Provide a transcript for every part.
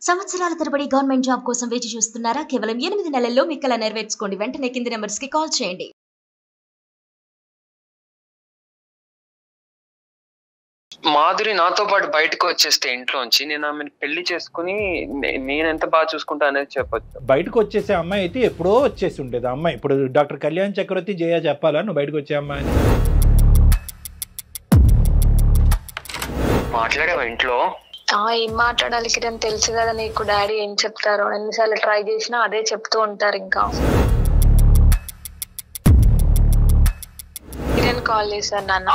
సంవత్సరాల తరబడి government job కోసం వేచి చూస్తున్నారా? కేవలం 8 నెలల్లో మీ కల నెరవేర్చుకోండి. వెంటనే కింది నెంబర్స్ కి కాల్ చేయండి. మాధురి నాతో పాటు బయటకు వచ్చేస్తే ఇంట్లోంచి నేను ఆమెను పెళ్లి చేసుకుని నేను ఎంత బాగా చూసుకుంటా అనేది చెప్పొచ్చు. బయటకు వచ్చేసే అమ్మాయి అయితే ఎప్పుడో వచ్చేసి ఉండేది. అమ్మాయి ఇప్పుడు డాక్టర్ కళ్యాణ్ చక్రవర్తి జయ చెప్పాలా నువ్వు బయటకు వచ్చే అమ్మాయి మాట్లాడావా ఇంట్లో? ఏం మాట్లాడాలి కిరణ్, తెలుసు కదా నీకు డాడీ ఏం చెప్తారో. ఎన్నిసార్లు ట్రై చేసినా అదే చెప్తూ ఉంటారు. ఇంకా కిరణ్ కాల్ చేశారు నాన్న.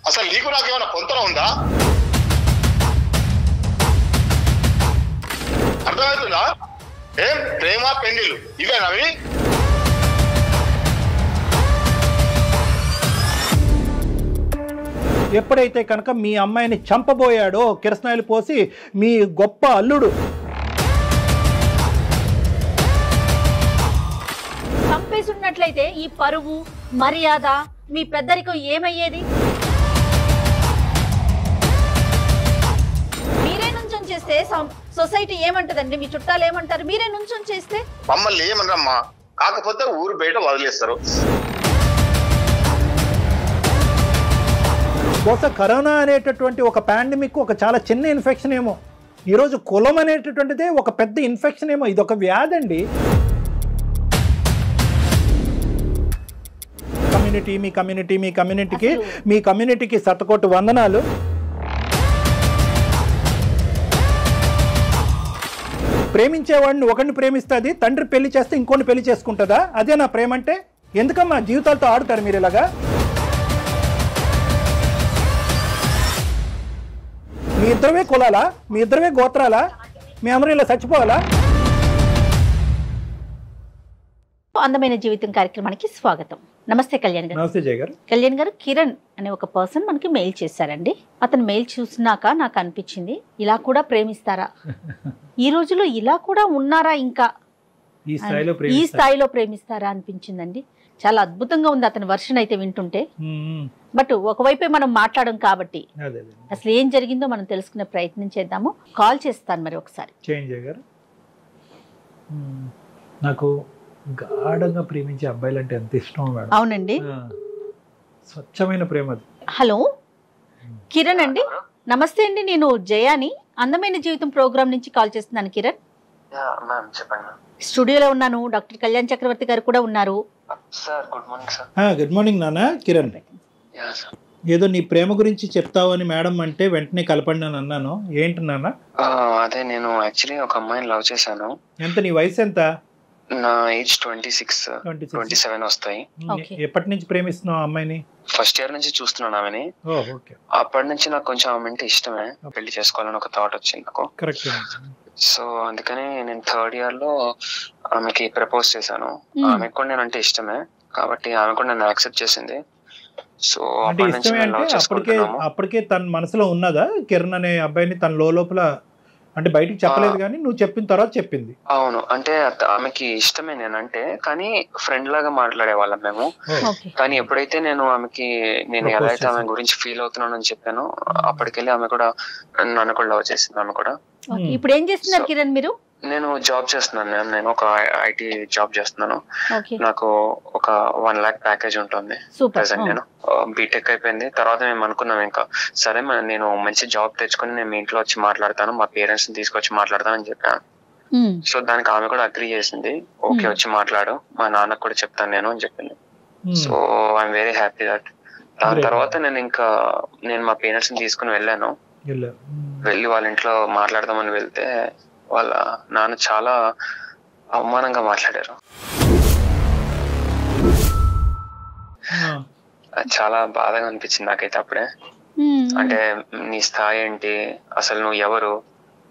అసలు నీకు నాకేమైనా పొంతన ఉందా? అర్థమవుతుందా? ఏం ప్రేమ పెళ్లిళ్ళు ఇవేనవి? ఎప్పుడైతే కనుక మీ అమ్మాయిని చంపబోయాడో కిరసనాయిలు పోసి మీ గొప్ప అల్లుడు చంపేసి ఉన్నట్లయితే ఈ పరువు మర్యాద మీ పెద్దరికం ఏమయ్యేది? మీరే నుంచొని చేస్తే సొసైటీ ఏమంటదండి? మీ చుట్టాలు ఏమంటారు? మీరే నుంచొని చేస్తే మమ్మల్ని ఏమన్నారమ్మా, కాకపోతే ఊరు బయట వదిలేస్తారు. బహుశా కరోనా అనేటటువంటి ఒక పాండమిక్ ఒక చాలా చిన్న ఇన్ఫెక్షన్ ఏమో, ఈరోజు కులం అనేటటువంటిదే ఒక పెద్ద ఇన్ఫెక్షన్ ఏమో. ఇది ఒక వ్యాధి అండి. మీ కమ్యూనిటీకి శతకోటి వందనాలు. ప్రేమించేవాడిని ఒకరిని ప్రేమిస్తుంది, తండ్రి పెళ్లి చేస్తే ఇంకోటి పెళ్లి చేసుకుంటుందా? అదే నా ప్రేమ అంటే? ఎందుకమ్మా జీవితాలతో ఆడుతారు మీరు ఇలాగా? మీ ఇద్దరమే కులాలా? మీ ఇద్దరమే గోత్రాలా? మీ అందరూ ఇలా చచ్చిపోవాలా? అందమైన జీవితం కార్యక్రమానికి స్వాగతం. నమస్తే కళ్యాణ్ గారు. నమస్తే జయ గారు. కళ్యాణ్ గారు, కిరణ్ అనే ఒక పర్సన్ మనకి మెయిల్ చేశారండి. అతను మెయిల్ చూసినాక నాకు అనిపించింది, ఇలా కూడా ప్రేమిస్తారా? ఈ రోజులో ఇలా కూడా ఉన్నారా? ఇంకా ఈ స్థాయిలో ప్రేమిస్తారా అనిపించిందండి. చాలా అద్భుతంగా ఉంది అతని వర్షన్ అయితే వింటుంటే. బట్ ఒకవైపే మనం మాట్లాడడం కాబట్టి అసలు ఏం జరిగిందో మనం తెలుసుకునే ప్రయత్నం చేద్దాము. కాల్ చేస్తాను మరి ఒకసారి. చేంజ్ గారు, నాకు గాఢంగా ప్రేమించే అబ్బాయిలు అంటే ఎంత ఇష్టం మేడం. అవునండి, స్వచ్ఛమైన ప్రేమ అది. హలో కిరణ్ అండి, నమస్తే అండి. నేను జయాని అందమైన జీవితం ప్రోగ్రామ్ నుంచి కాల్ చేస్తున్నాను. కిరణ్ స్టూడియోలో ఉన్నాను. డాక్టర్ కళ్యాణ్ చక్రవర్తి గారు కూడా ఉన్నారు. గుడ్ మార్నింగ్ నాన్న. కిరణ్, ఏదో నీ ప్రేమ గురించి చెప్తావు అని మేడం అంటే వెంటనే కలపండి అని అన్నాను. ఏంటి నాన్న? అదే నేను యాక్చువల్లీ ఒక అమ్మాయిని లవ్ చేశాను. ఎంత? నీ వయసు ఎంత? నా ఏజ్ 26, 27 వస్తాయి. ఎప్పటి నుంచి ప్రేమిస్తున్నావు అమ్మాయిని? ఫస్ట్ ఇయర్ నుంచి చూస్తున్నాను ఆమెని. అప్పటి నుంచి నాకు కొంచెం ఆమె అంటే ఇష్టమే. పెళ్లి చేసుకోవాలని ఒక థాట్ వచ్చింది నాకు. సో అందుకని నేను థర్డ్ ఇయర్ లో ఆమెకి ప్రపోజ్ చేశాను. ఆమెకు కూడా నేను అంటే ఇష్టమే కాబట్టి ఆమె కూడా నన్ను యాక్సెప్ట్ చేసింది. సో అప్పటికే తన మనసులో ఉన్నదా కిరణ్ అనే అబ్బాయిని? తన లోపల అంటే బయటికి చెప్పలేదు కానీ నువ్వు చెప్పిన తర్వాత చెప్పింది. అవును, అంటే ఆమెకి ఇష్టమే నేనంటే, కానీ ఫ్రెండ్ లాగా మాట్లాడేవాళ్ళం మేము. కానీ ఎప్పుడైతే నేను ఆమెకి నేను ఎలా అయితే ఆమె గురించి ఫీల్ అవుతున్నాను అని చెప్పాను, అప్పటికెళ్ళి ఆమె కూడా నన్ను కూడా లవ్ చేసింది. ఆమె కూడా. ఇప్పుడు ఏం చేస్తున్నారు కిరణ్ మీరు? నేను జాబ్ చేస్తున్నాను. నేను ఒక ఐటీ జాబ్ చేస్తున్నాను. నాకు ఒక 1 lakh ప్యాకేజ్ ఉంటుంది ప్రెసెంట్. నేను బీటెక్ అయిపోయింది. తర్వాత మేము అనుకున్నాం ఇంకా సరే నేను మంచి జాబ్ తెచ్చుకొని నేను మీ ఇంట్లో వచ్చి మాట్లాడతాను, మా పేరెంట్స్ ని తీసుకొచ్చి మాట్లాడతానని చెప్పాను. సో దానికి ఆమె కూడా అగ్రీ చేసింది. ఓకే వచ్చి మాట్లాడు, మా నాన్నకు కూడా చెప్తాను నేను అని చెప్పింది. So I'm very happy that. దాని తర్వాత నేను మా పేరెంట్స్ ని తీసుకుని వెళ్ళాను. వెళ్ళి వాళ్ళ ఇంట్లో మాట్లాడదామని వెళ్తే వాళ్ళ నాన్న చాలా అవమానంగా మాట్లాడారు. చాలా బాధగా అనిపించింది నాకైతే అప్పుడే. అంటే నీ స్థాయి ఏంటి, అసలు నువ్వు ఎవరు,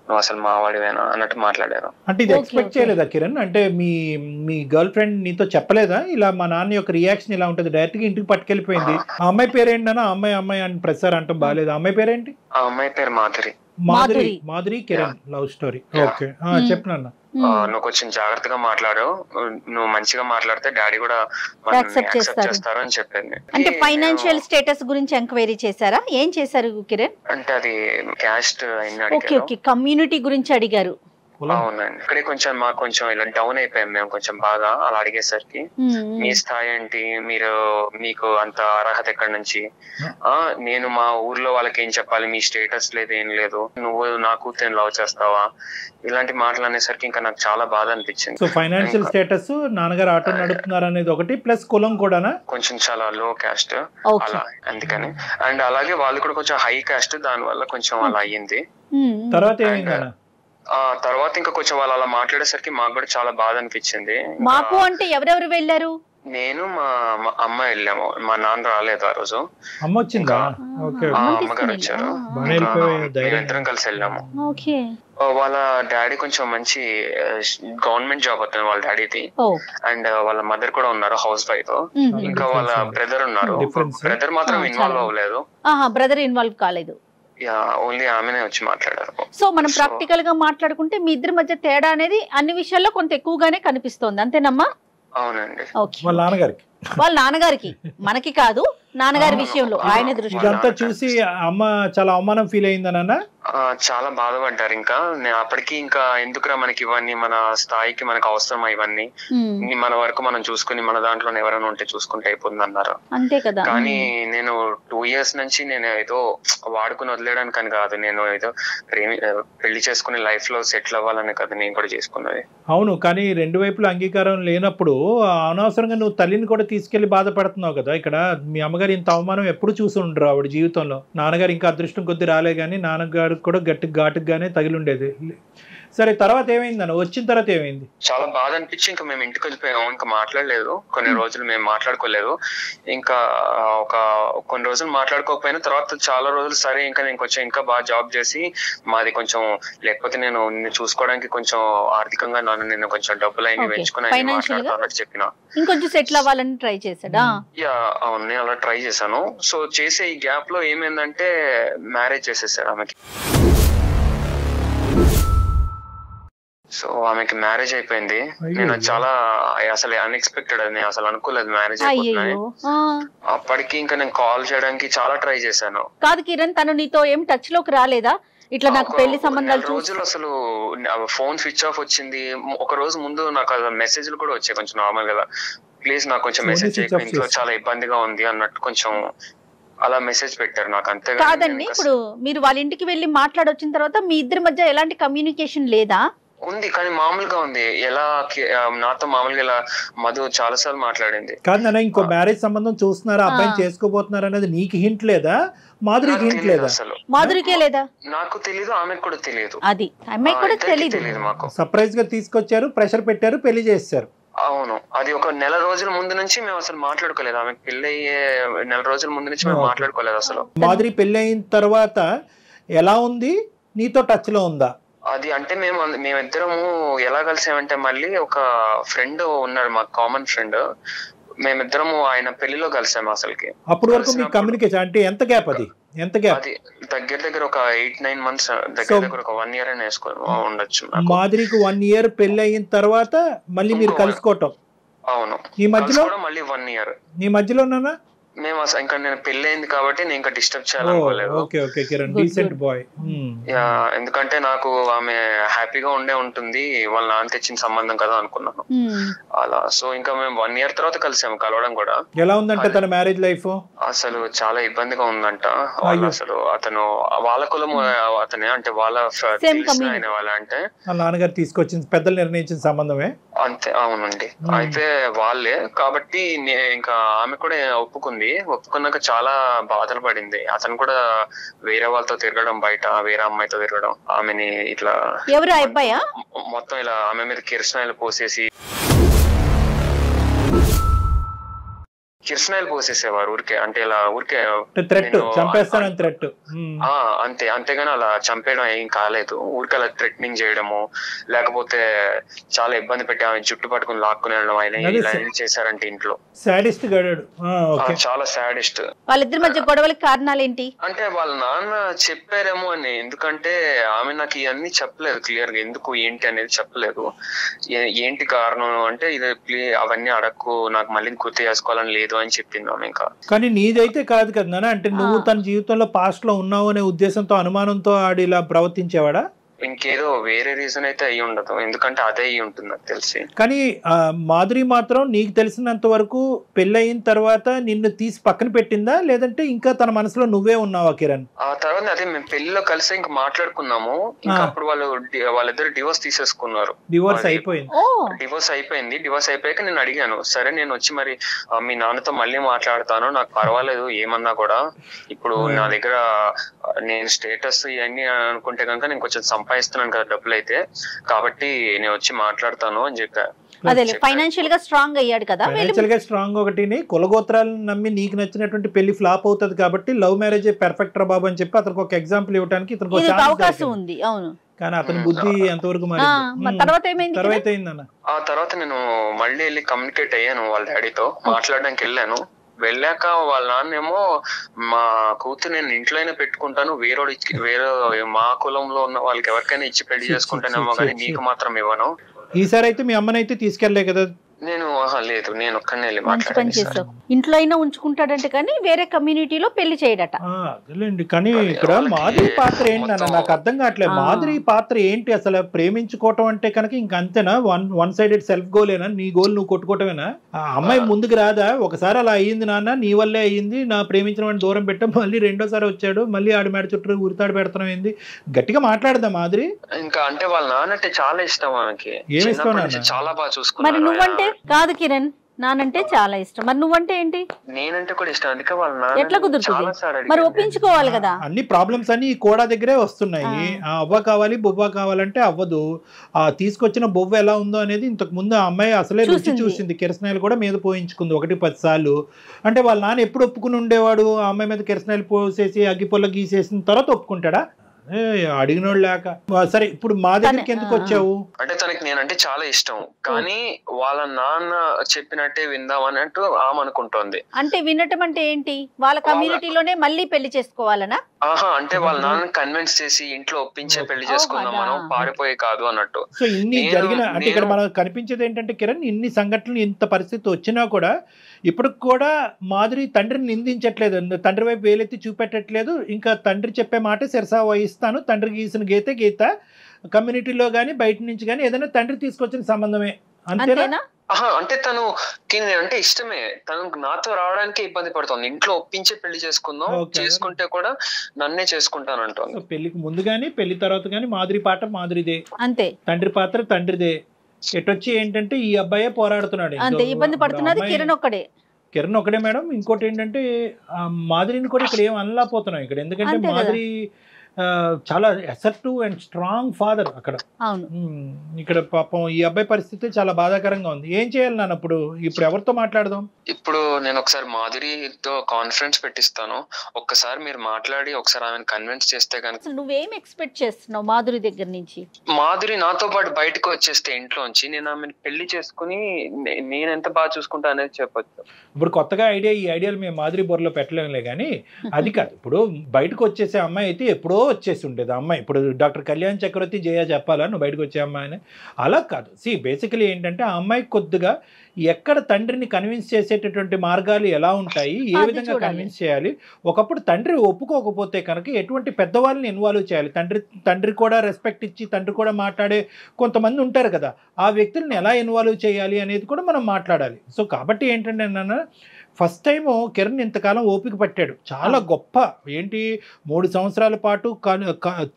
నువ్వు అసలు మావాడివేనా అన్నట్టు మాట్లాడారు. అంటే ఇది ఎక్స్పెక్ట్ చేయలేదా కిరణ్? అంటే మీ గర్ల్ ఫ్రెండ్ నీతో చెప్పలేదా ఇలా మా నాన్న యొక్క రియాక్షన్ ఇలా ఉంటది? డైరెక్ట్ గా ఇంటికి పట్టుకెళ్ళిపోయింది. ఆ అమ్మాయి పేరేంటన్నా? అమ్మాయి అని ప్రసార్ అంటాం బాగాలేదు. ఆ అమ్మాయి పేరేంటి? ఆ అమ్మాయి పేరు Madhuri. Madhuri Kiran love story. Okay చెప్పనన్నా. నువ్వు కొంచెం జాగ్రత్తగా మాట్లాడు, నువ్వు మంచిగా మాట్లాడితే డాడీ కూడా యాక్సెప్ట్ చేస్తారు అని చెప్పింది. అంటే ఫైనాన్షియల్ స్టేటస్ గురించి ఎంక్వైరీ చేశారా? ఏం చేశారు కిరణ్? అంటే అది క్యాస్ట్ కమ్యూనిటీ గురించి అడిగారు. అవునండి. ఇక్కడే కొంచెం మాకు కొంచెం ఇలా డౌన్ అయిపోయాం మేము కొంచెం బాగా అలా అడిగేసరికి. మీ స్థాయి ఏంటి, మీకు అంత అర్హత ఎక్కడి నుంచి, నేను మా ఊర్లో వాళ్ళకి ఏం చెప్పాలి, మీ స్టేటస్ లేదు ఏం లేదు, నువ్వు నా కూతురు లవ్ చేస్తావా, ఇలాంటి మాటలు అనేసరికి ఇంకా నాకు చాలా బాధ అనిపించింది. సో ఫైనాన్షియల్ స్టేటస్, నాన్నగారు ఆటో నడుపుతున్నారు అనేది ఒకటి, ప్లస్ కులం కూడా కొంచెం చాలా లో క్యాస్ట్ అలా, అందుకని. అండ్ అలాగే వాళ్ళు కూడా కొంచెం హై క్యాస్ట్, దాని వల్ల కొంచెం అలా అయ్యింది. తర్వాత ఇంకా కొంచెం వాళ్ళు అలా మాట్లాడేసరికి మాకు కూడా చాలా బాధ అనిపించింది. మాకు అంటే ఎవరెవరు వెళ్ళారు? నేను మా అమ్మ వెళ్ళాము, మా నాన్న రాలేదు ఆ రోజు. అమ్మగారు వచ్చారు, ఇద్దరం కలిసి వెళ్ళాము. వాళ్ళ డాడీ కొంచెం మంచి గవర్నమెంట్ జాబ్ అవుతుంది వాళ్ళ డాడీది, అండ్ వాళ్ళ మదర్ కూడా ఉన్నారు హౌస్ వైఫ్. ఇంకా వాళ్ళ బ్రదర్ ఉన్నారు, బ్రదర్ మాత్రం ఇన్వాల్వ్ అవ్వలేదు. బ్రదర్ ఇన్వాల్వ్ కాలేదు, ఓన్లీ ఆమెనే వచ్చి మాట్లాడారు. సో మనం ప్రాక్టికల్ గా మాట్లాడుకుంటే మీ ఇద్దరి మధ్య తేడా అనేది అన్ని విషయాల్లో కొంత ఎక్కువగానే కనిపిస్తోంది, అంతేనమ్మా? అవునండి. వాళ్ళ నాన్నగారికి, మనకి కాదు, నాన్నగారి విషయంలో ఆయన దృష్టి. ఇదంతా చూసి అమ్మ చాలా అవమానం ఫీల్ అయిందన్న, చాలా బాధపడ్డారు. ఇంకా అప్పటికి ఇంకా ఎందుకురా మనకి ఇవన్నీ, మన స్థాయికి మనకు అవసరం ఇవన్నీ, మన వరకు మనం చూసుకుని మన దాంట్లో ఎవరైనా ఉంటే చూసుకుంటే అయిపోతుంది అన్నారు. అంతే కదా. కానీ నేను 2 years నుంచి నేను ఏదో వాడుకుని వదిలేయడానికి అని కాదు, నేను ఏదో పెళ్లి చేసుకుని లైఫ్ లో సెటిల్ అవ్వాలని కదా నేను కూడా చేసుకున్నది. అవును, కానీ రెండు వైపుల అంగీకారం లేనప్పుడు అనవసరంగా నువ్వు తల్లిని కూడా తీసుకెళ్లి బాధపడుతున్నావు కదా. ఇక్కడ మీ అమ్మగారు ఇంత అవమానం ఎప్పుడు చూసి ఉండరు ఆవిడ జీవితంలో. నాన్నగారు ఇంకా అదృష్టం కొద్ది రాలే, కానీ నాన్నగారు కూడా ఘాటుగానే తగిలి ఉండేది. సరే, తర్వాత ఏమైంది? వచ్చిన తర్వాత ఏమైంది? చాలా బాధ అనిపించి ఇంకా మేము ఇంటికి వెళ్ళిపోయాము. ఇంకా మాట్లాడలేదు కొన్ని రోజులు, మేము మాట్లాడుకోలేదు. ఇంకా కొన్ని రోజులు మాట్లాడుకోకపోయినా తర్వాత చాలా రోజులు సరే ఇంకా నేను కొంచెం ఇంకా బాగా జాబ్ చేసి మాది కొంచెం, లేకపోతే నేను చూసుకోవడానికి కొంచెం ఆర్థికంగా నేను కొంచెం డబ్బులు అయినా పెంచుకుని మాట్లాడుతున్నట్టు చెప్పిన. ఇంకొంచెం సెటిల్ అవ్వాలని ట్రై చేశాడా? అవును, నేను అలా ట్రై చేశాను. సో చేసే ఈ గ్యాప్ లో ఏమైందంటే మ్యారేజ్ చేసేసారు ఆమెకి. సో ఆమెకి మ్యారేజ్ అయిపోయింది. నేను చాలా అసలు అన్ఎక్స్పెక్టెడ్, అది అసలు అనుకోలేదు మ్యారేజ్ అయిపోతుంది. అప్పటికి ఇంకా నేను కాల్ చేయడానికి చాలా ట్రై చేశాను. కాదు కిరణ్, తను నీతో ఏం టచ్ లోకి రాలేదా? ఇట్లా నాకు పెళ్లి సంబంధాలు రోజులు అసలు ఫోన్ స్విచ్ ఆఫ్ వచ్చింది. ఒక రోజు ముందు నాకు మెసేజ్లు కూడా వచ్చాయి కొంచెం నార్మల్ గా, ప్లీజ్ నాకు కొంచెం మెసేజ్ చేయకు, ఇంట్లో చాలా ఇబ్బందిగా ఉంది అన్నట్టు కొంచెం అలా మెసేజ్ పెట్టారు నాకు. అంతే కాదండి, ఇప్పుడు మీరు వాళ్ళ ఇంటికి వెళ్ళి మాట్లాడొచ్చిన తర్వాత మీ ఇద్దరి మధ్య ఎలాంటి కమ్యూనికేషన్ లేదా? ఉంది, కానీ మామూలుగా ఉంది. ఎలా నాతో మామూలుగా ఇలా మధు చాలా సార్లు మాట్లాడింది. కాదు నాన్న, ఇంకో మ్యారేజ్ సంబంధం చూస్తున్నారా, అబ్బాయిని చేసుకోబోతున్నారు అనేది నీకు హింట్ లేదా? మాధురికి హింట్ లేదా? అసలు మాధురికే లేదా? నాకు తెలీదు, ఆమెకు కూడా తెలియదు. అది అమ్మాయికి కూడా తెలియదు. మాకు సర్ప్రైజ్ గా తీసుకొచ్చారు, ప్రెషర్ పెట్టారు, పెళ్లి చేశారు. అవును, అది ఒక నెల రోజుల ముందు నుంచి మేము అసలు మాట్లాడుకోలేదు. ఆమెకు పెళ్లి అయ్యే నెల రోజుల ముందు నుంచి మేము మాట్లాడుకోలేదు అసలు. మాధురి పెళ్లి అయిన తర్వాత ఎలా ఉంది, నీతో టచ్ లో ఉందా? అది అంటే మేమిద్దరము ఎలా కలిసామంటే, మళ్ళీ ఒక ఫ్రెండ్ ఉన్నారు మాకు, కామన్ ఫ్రెండ్, మేమిద్దరము ఆయన పెళ్లిలో కలిసాము. అసలుకి అప్పటి వరకు మీ కమ్యూనికేషన్ అంటే ఎంత గ్యాప్? అది ఎంత గ్యాప్? అది దగ్గర ఒక 8-9 months, దగ్గర ఒక 1 year అని ఉండొచ్చు. మాధురికి 1 year పెళ్లి అయిన తర్వాత మళ్ళీ మీరు కలుసుకోవటం? అవును. ఈ మధ్యలో మళ్ళీ 1 year నీ మధ్యలో ఉన్నానా? మేము ఇంకా నేను పెళ్లి అయింది కాబట్టి నేను ఇంకా డిస్టర్బ్ చేయాలనుకోలేదు. ఎందుకంటే నాకు ఆమె హ్యాపీగా ఉంటుంది, వాళ్ళ నాన్న తెచ్చిన సంబంధం కదా అనుకున్నాను అలా. సో ఇంకా మేము 1 year తర్వాత కలిసాము. కలవడం కూడా ఎలా ఉందంటే తన మ్యారేజ్ లైఫ్ అసలు చాలా ఇబ్బందిగా ఉందంట. అసలు అతను వాళ్ళ కులం అతనే, అంటే వాళ్ళ తెలిసిన వాళ్ళ, అంటే నాన్నగారు తీసుకొచ్చిన పెద్దలు నిర్ణయించిన సంబంధమే అంతే. అవునండి, అయితే వాళ్ళే కాబట్టి ఇంకా ఆమె కూడా ఒప్పుకున్నాక చాలా బాధలు పడింది. అతను కూడా వేరే వాళ్ళతో తిరగడం, బయట వేరే అమ్మాయితో తిరగడం, ఆమెని ఇట్లా మొత్తం ఇలా ఆమె మీద కిరసనాయిలు పోసేసి కిరసనాయిలు పోసేసేవారు ఊరికే, అంటే ఇలా ఊరికే అంతే, అంతేగాని అలా చంపేయడం ఏం కాలేదు. ఊరికే అలా థ్రెటనింగ్ చేయడము, లేకపోతే చాలా ఇబ్బంది పెట్టి ఆమె జుట్టు పట్టుకుని లాక్కుని వెళ్ళడం, ఆయన ఇలా చేశారంటే ఇంట్లో చాలా సాడిస్ట్. వాళ్ళిద్దరి మధ్య గొడవలకి కారణాలు ఏంటి అంటే వాళ్ళ నాన్న చెప్పారేమో అని, ఎందుకంటే ఆమె నాకు ఇవన్నీ చెప్పలేదు క్లియర్ గా, ఎందుకు ఏంటి అనేది చెప్పలేదు. ఏంటి కారణం అంటే ఇది అవన్నీ అడక్కు, నాకు మళ్ళీ గుర్తు చేసుకోవాలని లేదు అని చెప్పింది ఆమె. ఇంకా కానీ నీదైతే కాదు కదా, అంటే నువ్వు తన జీవితంలో పాస్ట్ లో ఉన్నావు అనే ఉద్దేశంతో అనుమానంతో ఆడి ఇలా ప్రవర్తించేవాడా? ఇంకేదో వేరే రీజన్ అయితే అయ్యి ఉండదు, ఎందుకంటే అదే అయ్యి ఉంటుంది నాకు తెలిసి. కానీ మాధురి మాత్రం నీకు తెలిసినంత వరకు పెళ్ళయిన తర్వాత నిన్ను తీసి పక్కన పెట్టిందా, లేదంటే ఇంకా తన మనసులో నువ్వే ఉన్నావా కిరణ్? ఆ తర్వాత అదే మేము పెళ్లిలో కలిసి ఇంకా మాట్లాడుకున్నాము. ఇంకా అప్పుడు వాళ్ళిద్దరు డివోర్స్ తీసేసుకున్నారు. డివోర్స్ అయిపోయింది. డివోర్స్ అయిపోయాక నేను అడిగాను, సరే నేను వచ్చి మరి మీ నాన్నతో మళ్ళీ మాట్లాడతాను, నాకు పర్వాలేదు ఏమన్నా కూడా, ఇప్పుడు నా దగ్గర నేను స్టేటస్ ఇవన్నీ అనుకుంటే కనుక నేను కొంచెం సంపాదిస్తున్నాను కదా డబ్బులు అయితే, కాబట్టి నేను వచ్చి మాట్లాడతాను అని చెప్పా. ఫైనాన్షియల్ గా స్ట్రాంగ్ అయ్యాడు కదా, ఫైనాన్షియల్ గా స్ట్రాంగ్. ఒకటి కులగోత్రాలను నమ్మి నీకు నచ్చినటువంటి పెళ్లి ఫ్లాప్ అవుతుంది కాబట్టి లవ్ మ్యారేజ్ పర్ఫెక్ట్ రా బాబు అని చెప్పి అతనికి ఒక ఎగ్జాంపుల్ ఇవ్వడానికి ఇతనికి అవకాశం ఉంది. అవును, కానీ అతని బుద్ధి ఎంతవరకు తర్వాత ఏమైందన్న? ఆ తర్వాత నేను మళ్ళీ వెళ్ళి కమ్యూనికేట్ అయ్యాను వాళ్ళ డాడీతో, మాట్లాడడానికి వెళ్ళాను. వెళ్ళాక వాళ్ళ నాన్నేమో మా కూతురు నేను ఇంట్లోనే పెట్టుకుంటాను, వేరే మా కులంలో ఉన్న వాళ్ళకి ఎవరికైనా ఇచ్చి పెళ్లి చేసుకుంటానేమో కానీ నీకు మాత్రం ఇవ్వను. ఈసారి అయితే మీ అమ్మనైతే తీసుకెళ్లే కదా? నేను లేదు, నేను ఒక్కనే వెళ్ళి మంచి పని చేసావు. ఇంట్లో అయినా ఉంచుకుంటాడంటే కానీ వేరే కమ్యూనిటీలో పెళ్లి చేయడట. అదేలేండి. కానీ ఇక్కడ మాధురి పాత్ర ఏంటన్నా నాకు అర్థం కావట్లేదు. మాధురి పాత్ర ఏంటి అసలు? ప్రేమించుకోవటం అంటే కనుక ఇంక అంతేనా? వన్ సైడెడ్ సెల్ఫ్ గోలేనా? నీ గోల్ నువ్వు కొట్టుకోవటమేనా? ఆ అమ్మాయి ముందుకు రాదా? ఒకసారి అలా అయ్యింది నాన్న, నీ వల్లే అయ్యింది, నా ప్రేమించిన వాడిని దూరం పెట్టాం, మళ్ళీ రెండోసారి వచ్చాడు, మళ్ళీ ఆడి మేడ చుట్టూ ఉరితాడు పెడతాం ఏంది? గట్టిగా మాట్లాడదా మాధురి? ఇంకా అంటే వాళ్ళ నాన్న అంటే చాలా ఇష్టం ఆమెకి, చాలా బాగా చూసుకున్నాడు. మరి నువ్వంటే కాదు కిరణ్, నానంటే చాలా ఇష్టం, మరి నువ్వంటే ఏంటి? నేనంటే కూడా ఇష్టం, అందుకే వాళ్ళ నాన్న ఎట్లా కుదురుతుంది? మరి ఒప్పించుకోవాలి కదా. అన్ని ప్రాబ్లమ్స్ అన్ని ఈ కోడా దగ్గరే వస్తున్నాయి. అవ్వ కావాలి బొవ్వ కావాలంటే అవ్వదు. ఆ తీసుకొచ్చిన బొవ్వ ఎలా ఉందో అనేది ఇంతకు ముందు ఆ అమ్మాయి అసలే రుచి చూసింది, కిరసనాయిలు కూడా మీద పోయించుకుంది 1-10 సార్లు. అంటే వాళ్ళ నాన్న ఎప్పుడు ఒప్పుకుని ఉండేవాడు? ఆ అమ్మాయి మీద కిరసనాయిలు పోసేసి అగ్గిపొల్ల గీసేసిన తర్వాత ఒప్పుకుంటాడా? అడిగినోడు లేక. సరే, ఇప్పుడు మా దగ్గరికి ఎందుకు వచ్చావు? అంటే తనకి నేనంటే చాలా ఇష్టం, కానీ వాళ్ళ నాన్న చెప్పినట్టే విందాం అన్నట్టు ఆమె అనుకుంటోంది. అంటే వినటం అంటే ఏంటి? వాళ్ళ కమ్యూనిటీలోనే మళ్ళీ పెళ్లి చేసుకోవాలనా? అంటే వాళ్ళ నాన్న కన్విన్స్ చేసి ఇంట్లో ఒప్పించే పెళ్లి చేసుకుందాం మనం, పారిపోయే కాదు అన్నట్టు. సో ఇన్ని జరిగిన అంటే ఇక్కడ మనకు కనిపించేది ఏంటంటే కిరణ్, ఇన్ని సంఘటనలు ఇంత పరిస్థితి వచ్చినా కూడా ఇప్పుడు కూడా మాధురి తండ్రిని నిందించట్లేదు, తండ్రి వైపు వేలెత్తి చూపెట్టట్లేదు. ఇంకా తండ్రి చెప్పే మాట శిరసా వహిస్తాను, తండ్రి గీసిన గీత కమ్యూనిటీలో గానీ బయట నుంచి గానీ ఏదైనా తండ్రి తీసుకొచ్చిన సంబంధమే, అంతేనా? అంటే తను అంటే ఇష్టమే, తను నాతో రావడానికి ఇబ్బంది పడుతుంది. ఇంట్లో ఒప్పించే పెళ్లి చేసుకుందాం, చేసుకుంటే కూడా నన్నే చేసుకుంటాను అంటుంది. పెళ్లికి ముందు గానీ పెళ్లి తర్వాత గానీ మాధురి పాట మాధురిదే, అంతే. తండ్రి పాత్ర తండ్రిదే. ఎటొచ్చి ఏంటంటే ఈ అబ్బాయే పోరాడుతున్నాడు, అంతే. ఇబ్బంది పడుతున్నది కిరణ్ ఒక్కడే మేడం. ఇంకోటి ఏంటంటే మాధురిని కూడా ఇక్కడ ఏం అనలేకపోతున్నాం ఇక్కడ, ఎందుకంటే మాధురి చాలా అసర్టివ్ అండ్ స్ట్రాంగ్ ఫాదర్ అక్కడ. ఇక్కడ పాపం ఈ అబ్బాయి పరిస్థితి చాలా బాధాకరంగా ఉంది. ఏం చేయాలి నాన్న? ఇప్పుడు ఎవరితో మాట్లాడదాం? ఇప్పుడు నేను ఒకసారి మాధురితో కాన్ఫరెన్స్ పెట్టిస్తాను, ఒక్కసారి మీరు మాట్లాడి ఒకసారి ఆమెను కన్విన్స్ చేస్తే కనుక. నువ్వేం ఎక్స్పెక్ట్ చేస్తున్నావు మాధురి దగ్గర నుంచి? మాధురి నాతో పాటు బయటకు వచ్చేస్తే ఇంట్లోంచి నేను ఆమెను పెళ్లి చేసుకుని నేను ఎంత బాగా చూసుకుంటా అనేది చెప్పొచ్చు. ఇప్పుడు కొత్తగా ఈ ఐడియాలు మేము మాధురి బొర్రలో పెట్టలేములే కానీ అది కాదు. ఇప్పుడు బయటకు వచ్చేసే అమ్మాయి అయితే ఎప్పుడో వచ్చేసి ఉండేది అమ్మాయి. ఇప్పుడు డాక్టర్ కళ్యాణ్ చక్రవర్తి జయ చెప్పాలా నువ్వు బయటకు వచ్చే అమ్మాయిని? అలా కాదు. బేసికలీ ఏంటంటే ఆ అమ్మాయి కొద్దిగా ఎక్కడ తండ్రిని కన్విన్స్ చేసేటటువంటి మార్గాలు ఎలా ఉంటాయి, ఏ విధంగా కన్విన్స్ చేయాలి. ఒకప్పుడు తండ్రి ఒప్పుకోకపోతే కనుక ఎటువంటి పెద్దవాళ్ళని ఇన్వాల్వ్ చేయాలి. తండ్రి కూడా రెస్పెక్ట్ ఇచ్చి తండ్రి కూడా మాట్లాడే కొంతమంది ఉంటారు కదా, ఆ వ్యక్తులను ఎలా ఇన్వాల్వ్ చేయాలి అనేది కూడా మనం మాట్లాడాలి. సో కాబట్టి ఏంటంటే నాన్న, ఫస్ట్ టైము కిరణ్ ఇంతకాలం ఓపిక పట్టాడు, చాలా గొప్ప. ఏంటి 3 సంవత్సరాల పాటు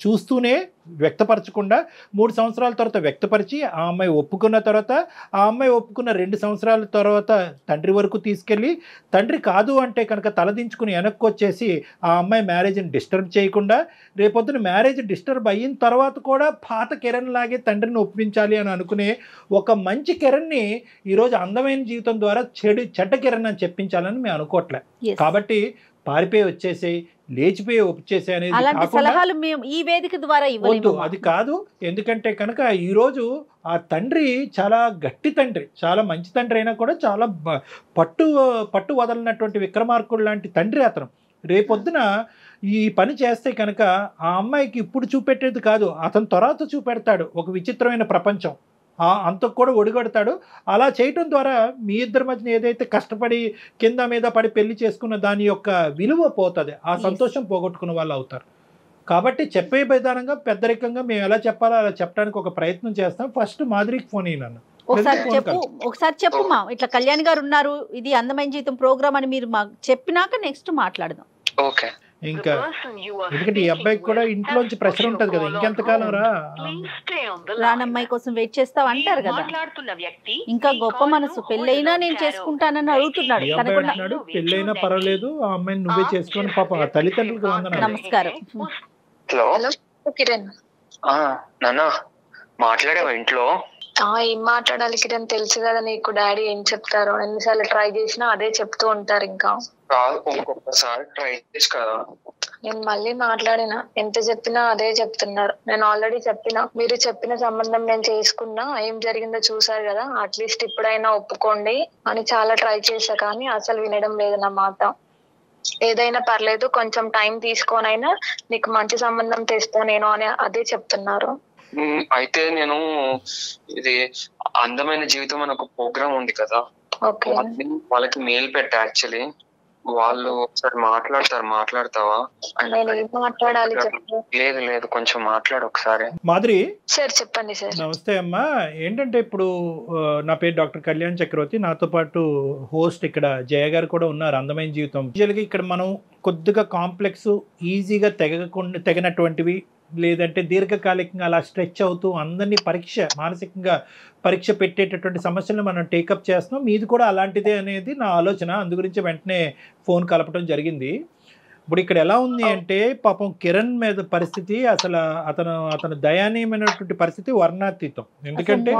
చూస్తూనే వ్యక్తపరచకుండా 3 సంవత్సరాల తర్వాత వ్యక్తపరిచి ఆ అమ్మాయి ఒప్పుకున్న తర్వాత ఆ అమ్మాయి ఒప్పుకున్న 2 సంవత్సరాల తర్వాత తండ్రి వరకు తీసుకెళ్ళి తండ్రి కాదు అంటే కనుక తలదించుకుని వెనక్కి వచ్చేసి ఆ అమ్మాయి మ్యారేజ్ని డిస్టర్బ్ చేయకుండా రేపొద్దున మ్యారేజ్ డిస్టర్బ్ అయిన తర్వాత కూడా పాత కిరణ్ లాగే తండ్రిని ఒప్పించాలి అని అనుకునే ఒక మంచి కిరణ్ని ఈరోజు అందమైన జీవితం ద్వారా చెడ్డ కిరణ్ అని చెప్పించాలని మేము అనుకోవట్లే. కాబట్టి పారిపోయి వచ్చేసి లేచిపోయి వచ్చేసి అనేది ఈ వేదిక ద్వారా వద్దు, అది కాదు. ఎందుకంటే కనుక ఈరోజు ఆ తండ్రి చాలా గట్టి తండ్రి, చాలా మంచి తండ్రి అయినా కూడా చాలా పట్టు వదలనటువంటి విక్రమార్కుడు లాంటి తండ్రి అతను. రేపొద్దున ఈ పని చేస్తే కనుక ఆ అమ్మాయికి ఇప్పుడు చూపెట్టేది కాదు, అతను తర్వాత చూపెడతాడు ఒక విచిత్రమైన ప్రపంచం, అంతకు కూడా ఒడిగొడతాడు. అలా చేయటం ద్వారా మీ ఇద్దరి మధ్యన ఏదైతే కష్టపడి కింద మీద పడి పెళ్లి చేసుకున్న దాని యొక్క విలువ పోతుంది, ఆ సంతోషం పోగొట్టుకున్న వాళ్ళు అవుతారు. కాబట్టి చెప్పే విధానంగా పెద్దరికంగా మేము ఎలా చెప్పాలో అలా చెప్పడానికి ఒక ప్రయత్నం చేస్తాం. ఫస్ట్ మాధురికి ఫోన్ అయినా ఒకసారి చెప్పు మా ఇట్లా కళ్యాణ్ గారు ఉన్నారు, ఇది అందమైన జీవితం ప్రోగ్రామ్ అని మీరు మాకు చెప్పినాక నెక్స్ట్ మాట్లాడదాం. ఓకే. ఇంకా ఎందుకంటే ఈ అబ్బాయికి కూడా ఇంట్లోంచి ప్రెషర్ ఉంటది కదా, ఇంకెంతకాలం రానమ్మాయి కోసం వెయిట్ చేస్తావు అంటారు కదా. ఇంకా గొప్ప మనసు, పెళ్ళైనా నేను చేసుకుంటానని అడుగుతున్నాడు. పెళ్ళైనా పర్వాలేదు, ఆ అమ్మాయిని నువ్వే చేసుకొని పాప తల్లిదండ్రులకు వందనాలు. నమస్కారం. హలో కిరణ్. నాన్న మాట్లాడావా ఇంట్లో? ఏం మాట్లాడాలి కిరణ్, తెలుసు కదా నీకు డాడీ ఏం చెప్తారో. ఎన్నిసార్లు ట్రై చేసినా అదే చెప్తూ ఉంటారు. ఇంకా ఇంకొకసారి ట్రై చేసి కదా. నేను మళ్ళీ మాట్లాడినా, ఎంత చెప్పినా అదే చెప్తున్నారు. నేను ఆల్రెడీ చెప్పినా, మీరు చెప్పిన సంబంధం నేను చేసుకున్నా, ఏం జరిగిందో చూసారు కదా, అట్లీస్ట్ ఇప్పుడైనా ఒప్పుకోండి అని చాలా ట్రై చేశా, కానీ అసలు వినడం లేదు నా మాట. ఏదైనా పర్లేదు, కొంచెం టైం తీసుకొనైనా నీకు మంచి సంబంధం తెస్తా నేను అని అదే చెప్తున్నారు. అయితే నేను ఇది అందమైన జీవితం అని ఒక ప్రోగ్రామ్ ఉంది కదా, వాళ్ళకి మెయిల్ పెట్టా. యాక్చువల్లీ వాళ్ళు ఒకసారి మాట్లాడతావా? లేదు కొంచెం మాట్లాడు ఒకసారి. మాధురి సార్ చెప్పండి సార్. నమస్తే అమ్మా. ఏంటంటే ఇప్పుడు నా పేరు డాక్టర్ కళ్యాణ్ చక్రవర్తి, నాతో పాటు హోస్ట్ ఇక్కడ జయ గారు కూడా ఉన్నారు. అందమైన జీవితం ఇక్కడ మనం కొద్దిగా కాంప్లెక్స్, ఈజీగా తెగనటువంటివి లేదంటే దీర్ఘకాలికంగా అలా స్ట్రెచ్ అవుతూ అందరినీ మానసికంగా పరీక్ష పెట్టేటటువంటి సమస్యలను మనం టేకప్ చేస్తున్నాం. మీది కూడా అలాంటిదే అనేది నా ఆలోచన, అందు గురించి వెంటనే ఫోన్ కలపడం జరిగింది. ఇప్పుడు ఇక్కడ ఎలా ఉంది అంటే పాపం కిరణ్ మీద పరిస్థితి అసలు అతను దయానీయమైనటువంటి పరిస్థితి వర్ణాతీతం. ఎందుకంటే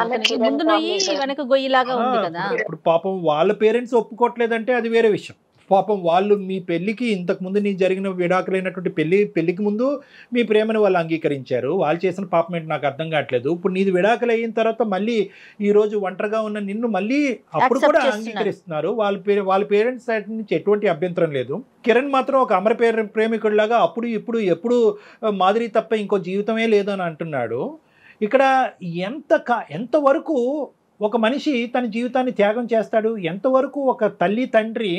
ఇప్పుడు పాపం వాళ్ళ పేరెంట్స్ ఒప్పుకోవట్లేదంటే అది వేరే విషయం. పాపం వాళ్ళు మీ పెళ్ళికి ఇంతకుముందు నీ జరిగిన విడాకులైనటువంటి పెళ్ళికి ముందు మీ ప్రేమను వాళ్ళు అంగీకరించారు. వాళ్ళు చేసిన పాపం ఏంటి నాకు అర్థం కావట్లేదు. ఇప్పుడు నీది విడాకులు అయిన తర్వాత మళ్ళీ ఈ రోజు ఒంటరిగా ఉన్న నిన్ను మళ్ళీ అప్పుడు కూడా అంగీకరిస్తున్నారు. వాళ్ళ పేరెంట్స్ సైడ్ నుంచి ఎటువంటి అభ్యంతరం లేదు. కిరణ్ మాత్రం ఒక అమర ప్రేమికుడిలాగా అప్పుడు ఇప్పుడు ఎప్పుడు మాధురి తప్ప ఇంకో జీవితమే లేదు అని అంటున్నాడు. ఇక్కడ ఎంతవరకు ఒక మనిషి తన జీవితాన్ని త్యాగం చేస్తాడు? ఎంతవరకు ఒక తల్లి తండ్రి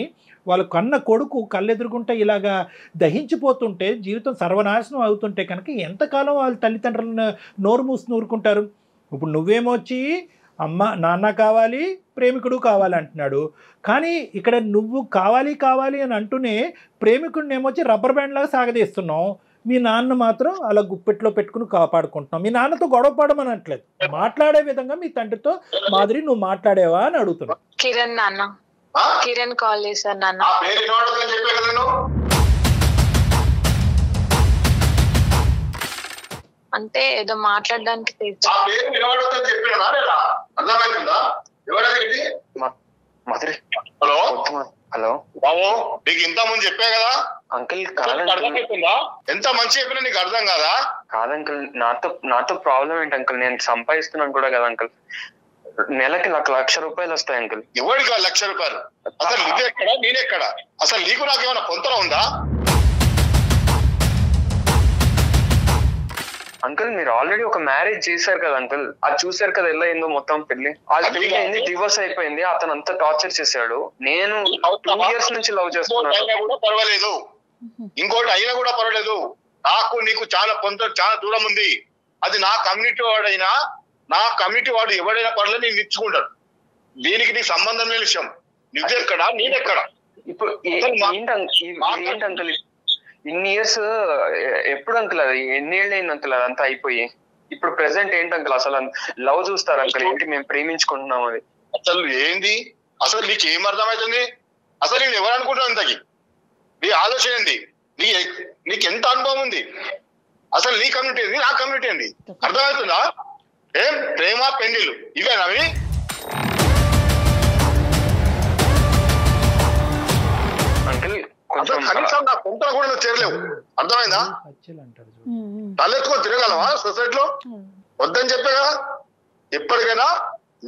వాళ్ళ కన్న కొడుకు కళ్ళెదురుగుంటే ఇలాగా దహించిపోతుంటే, జీవితం సర్వనాశనం అవుతుంటే కనుక ఎంతకాలం వాళ్ళ తల్లిదండ్రులను నోరు మూసి నూరుకుంటారు? ఇప్పుడు నువ్వేమొచ్చి అమ్మ నాన్న కావాలి, ప్రేమికుడు కావాలి అంటున్నాడు. కానీ ఇక్కడ నువ్వు కావాలి అని అంటూనే ప్రేమికుడిని ఏమొచ్చి రబ్బర్ బ్యాండ్ లాగా సాగదీస్తున్నావు. మీ నాన్న మాత్రం అలా గుప్పెట్లో పెట్టుకుని కాపాడుకుంటున్నాం. మీ నాన్నతో గొడవ పడమని అనట్లేదు, మాట్లాడే విధంగా మీ తండ్రితో మాధురి నువ్వు మాట్లాడేవా అని అడుగుతున్నా. కిరణ్ కాల్ చేశారు నాన్న. అంటే ఏదో మాట్లాడడానికి హలో బాబు, నీకు ఇంత ముందు చెప్పా కదా అంకుల్. ఎంత మంచి చెప్పినా నీకు అర్థం కదా? కాదంకుల్, నాతో ప్రాబ్లం ఏంటి అంకుల్? నేను సంపాదిస్తున్నాను కూడా కదా అంకుల్. నెలకి 1,00,000 రూపాయలు వస్తాయి అంకుల్. ఎవరికి 1,00,000 రూపాయలు? అసలు నువ్వెక్కడ నేనెక్కడ? అసలు నీకు నాకు ఏమైనా పొంతన ఉందా? అంకుల్ మీరు ఆల్రెడీ ఒక మ్యారేజ్ చేశారు కదా అంకుల్, అది చూసారు కదా ఎలా అయిందో మొత్తం పెళ్లి. అది పెళ్లి అయింది, డివోర్స్ అయిపోయింది. అతను అంతా టార్చర్ చేశాడు. నేను 2 years నుంచి లవ్ చేస్తున్నాను. పర్వాలేదు, ఇంకోటి అయినా కూడా పర్వాలేదు. నాకు నీకు చాలా చాలా దూరం ఉంది. అది నా కమ్యూనిటీ వాడైనా నా కమ్యూనిటీ వాడు ఎవడైనా పర్లేదు నేను ఇచ్చుకుంటాడు. దీనికి నీ సంబంధం లేని విషయం. నువ్వెక్కడ నేనెక్కడ? ఇప్పుడు ఏంటి అంకుల్ ఇన్ని ఇయర్స్ ఎప్పుడు అంకుల్, అది ఎన్ని ఏళ్ళు అయింది అంకుల్ అదంతా అయిపోయి? ఇప్పుడు ప్రెసెంట్ ఏంటి అంకుల్, అసలు లవ్ చూస్తారు అంకుల్, ఏంటి మేము ప్రేమించుకుంటున్నాం అది అసలు ఏంది? అసలు నీకు ఏం అర్థమవుతుంది? అసలు నేను ఎవరు అనుకుంటున్నాను ఇంతకి? నీ ఆలోచన ఏంది? నీకు ఎంత అనుభవం ఉంది? అసలు నీ కమ్యూనిటీ ఏంది, నా కమ్యూనిటీ ఏంది? అర్థమవుతుందా? ఏం ప్రేమ పెళ్లిళ్ళు ఇవేనవి? అంకుల్ కనీసం నా కొంత కూడా నువ్వు చేరలేవు. అర్థమైందా? తలెత్తుకొని తిరగలవా సొసైటీలో? వద్దని చెప్పే కదా. ఎప్పటికైనా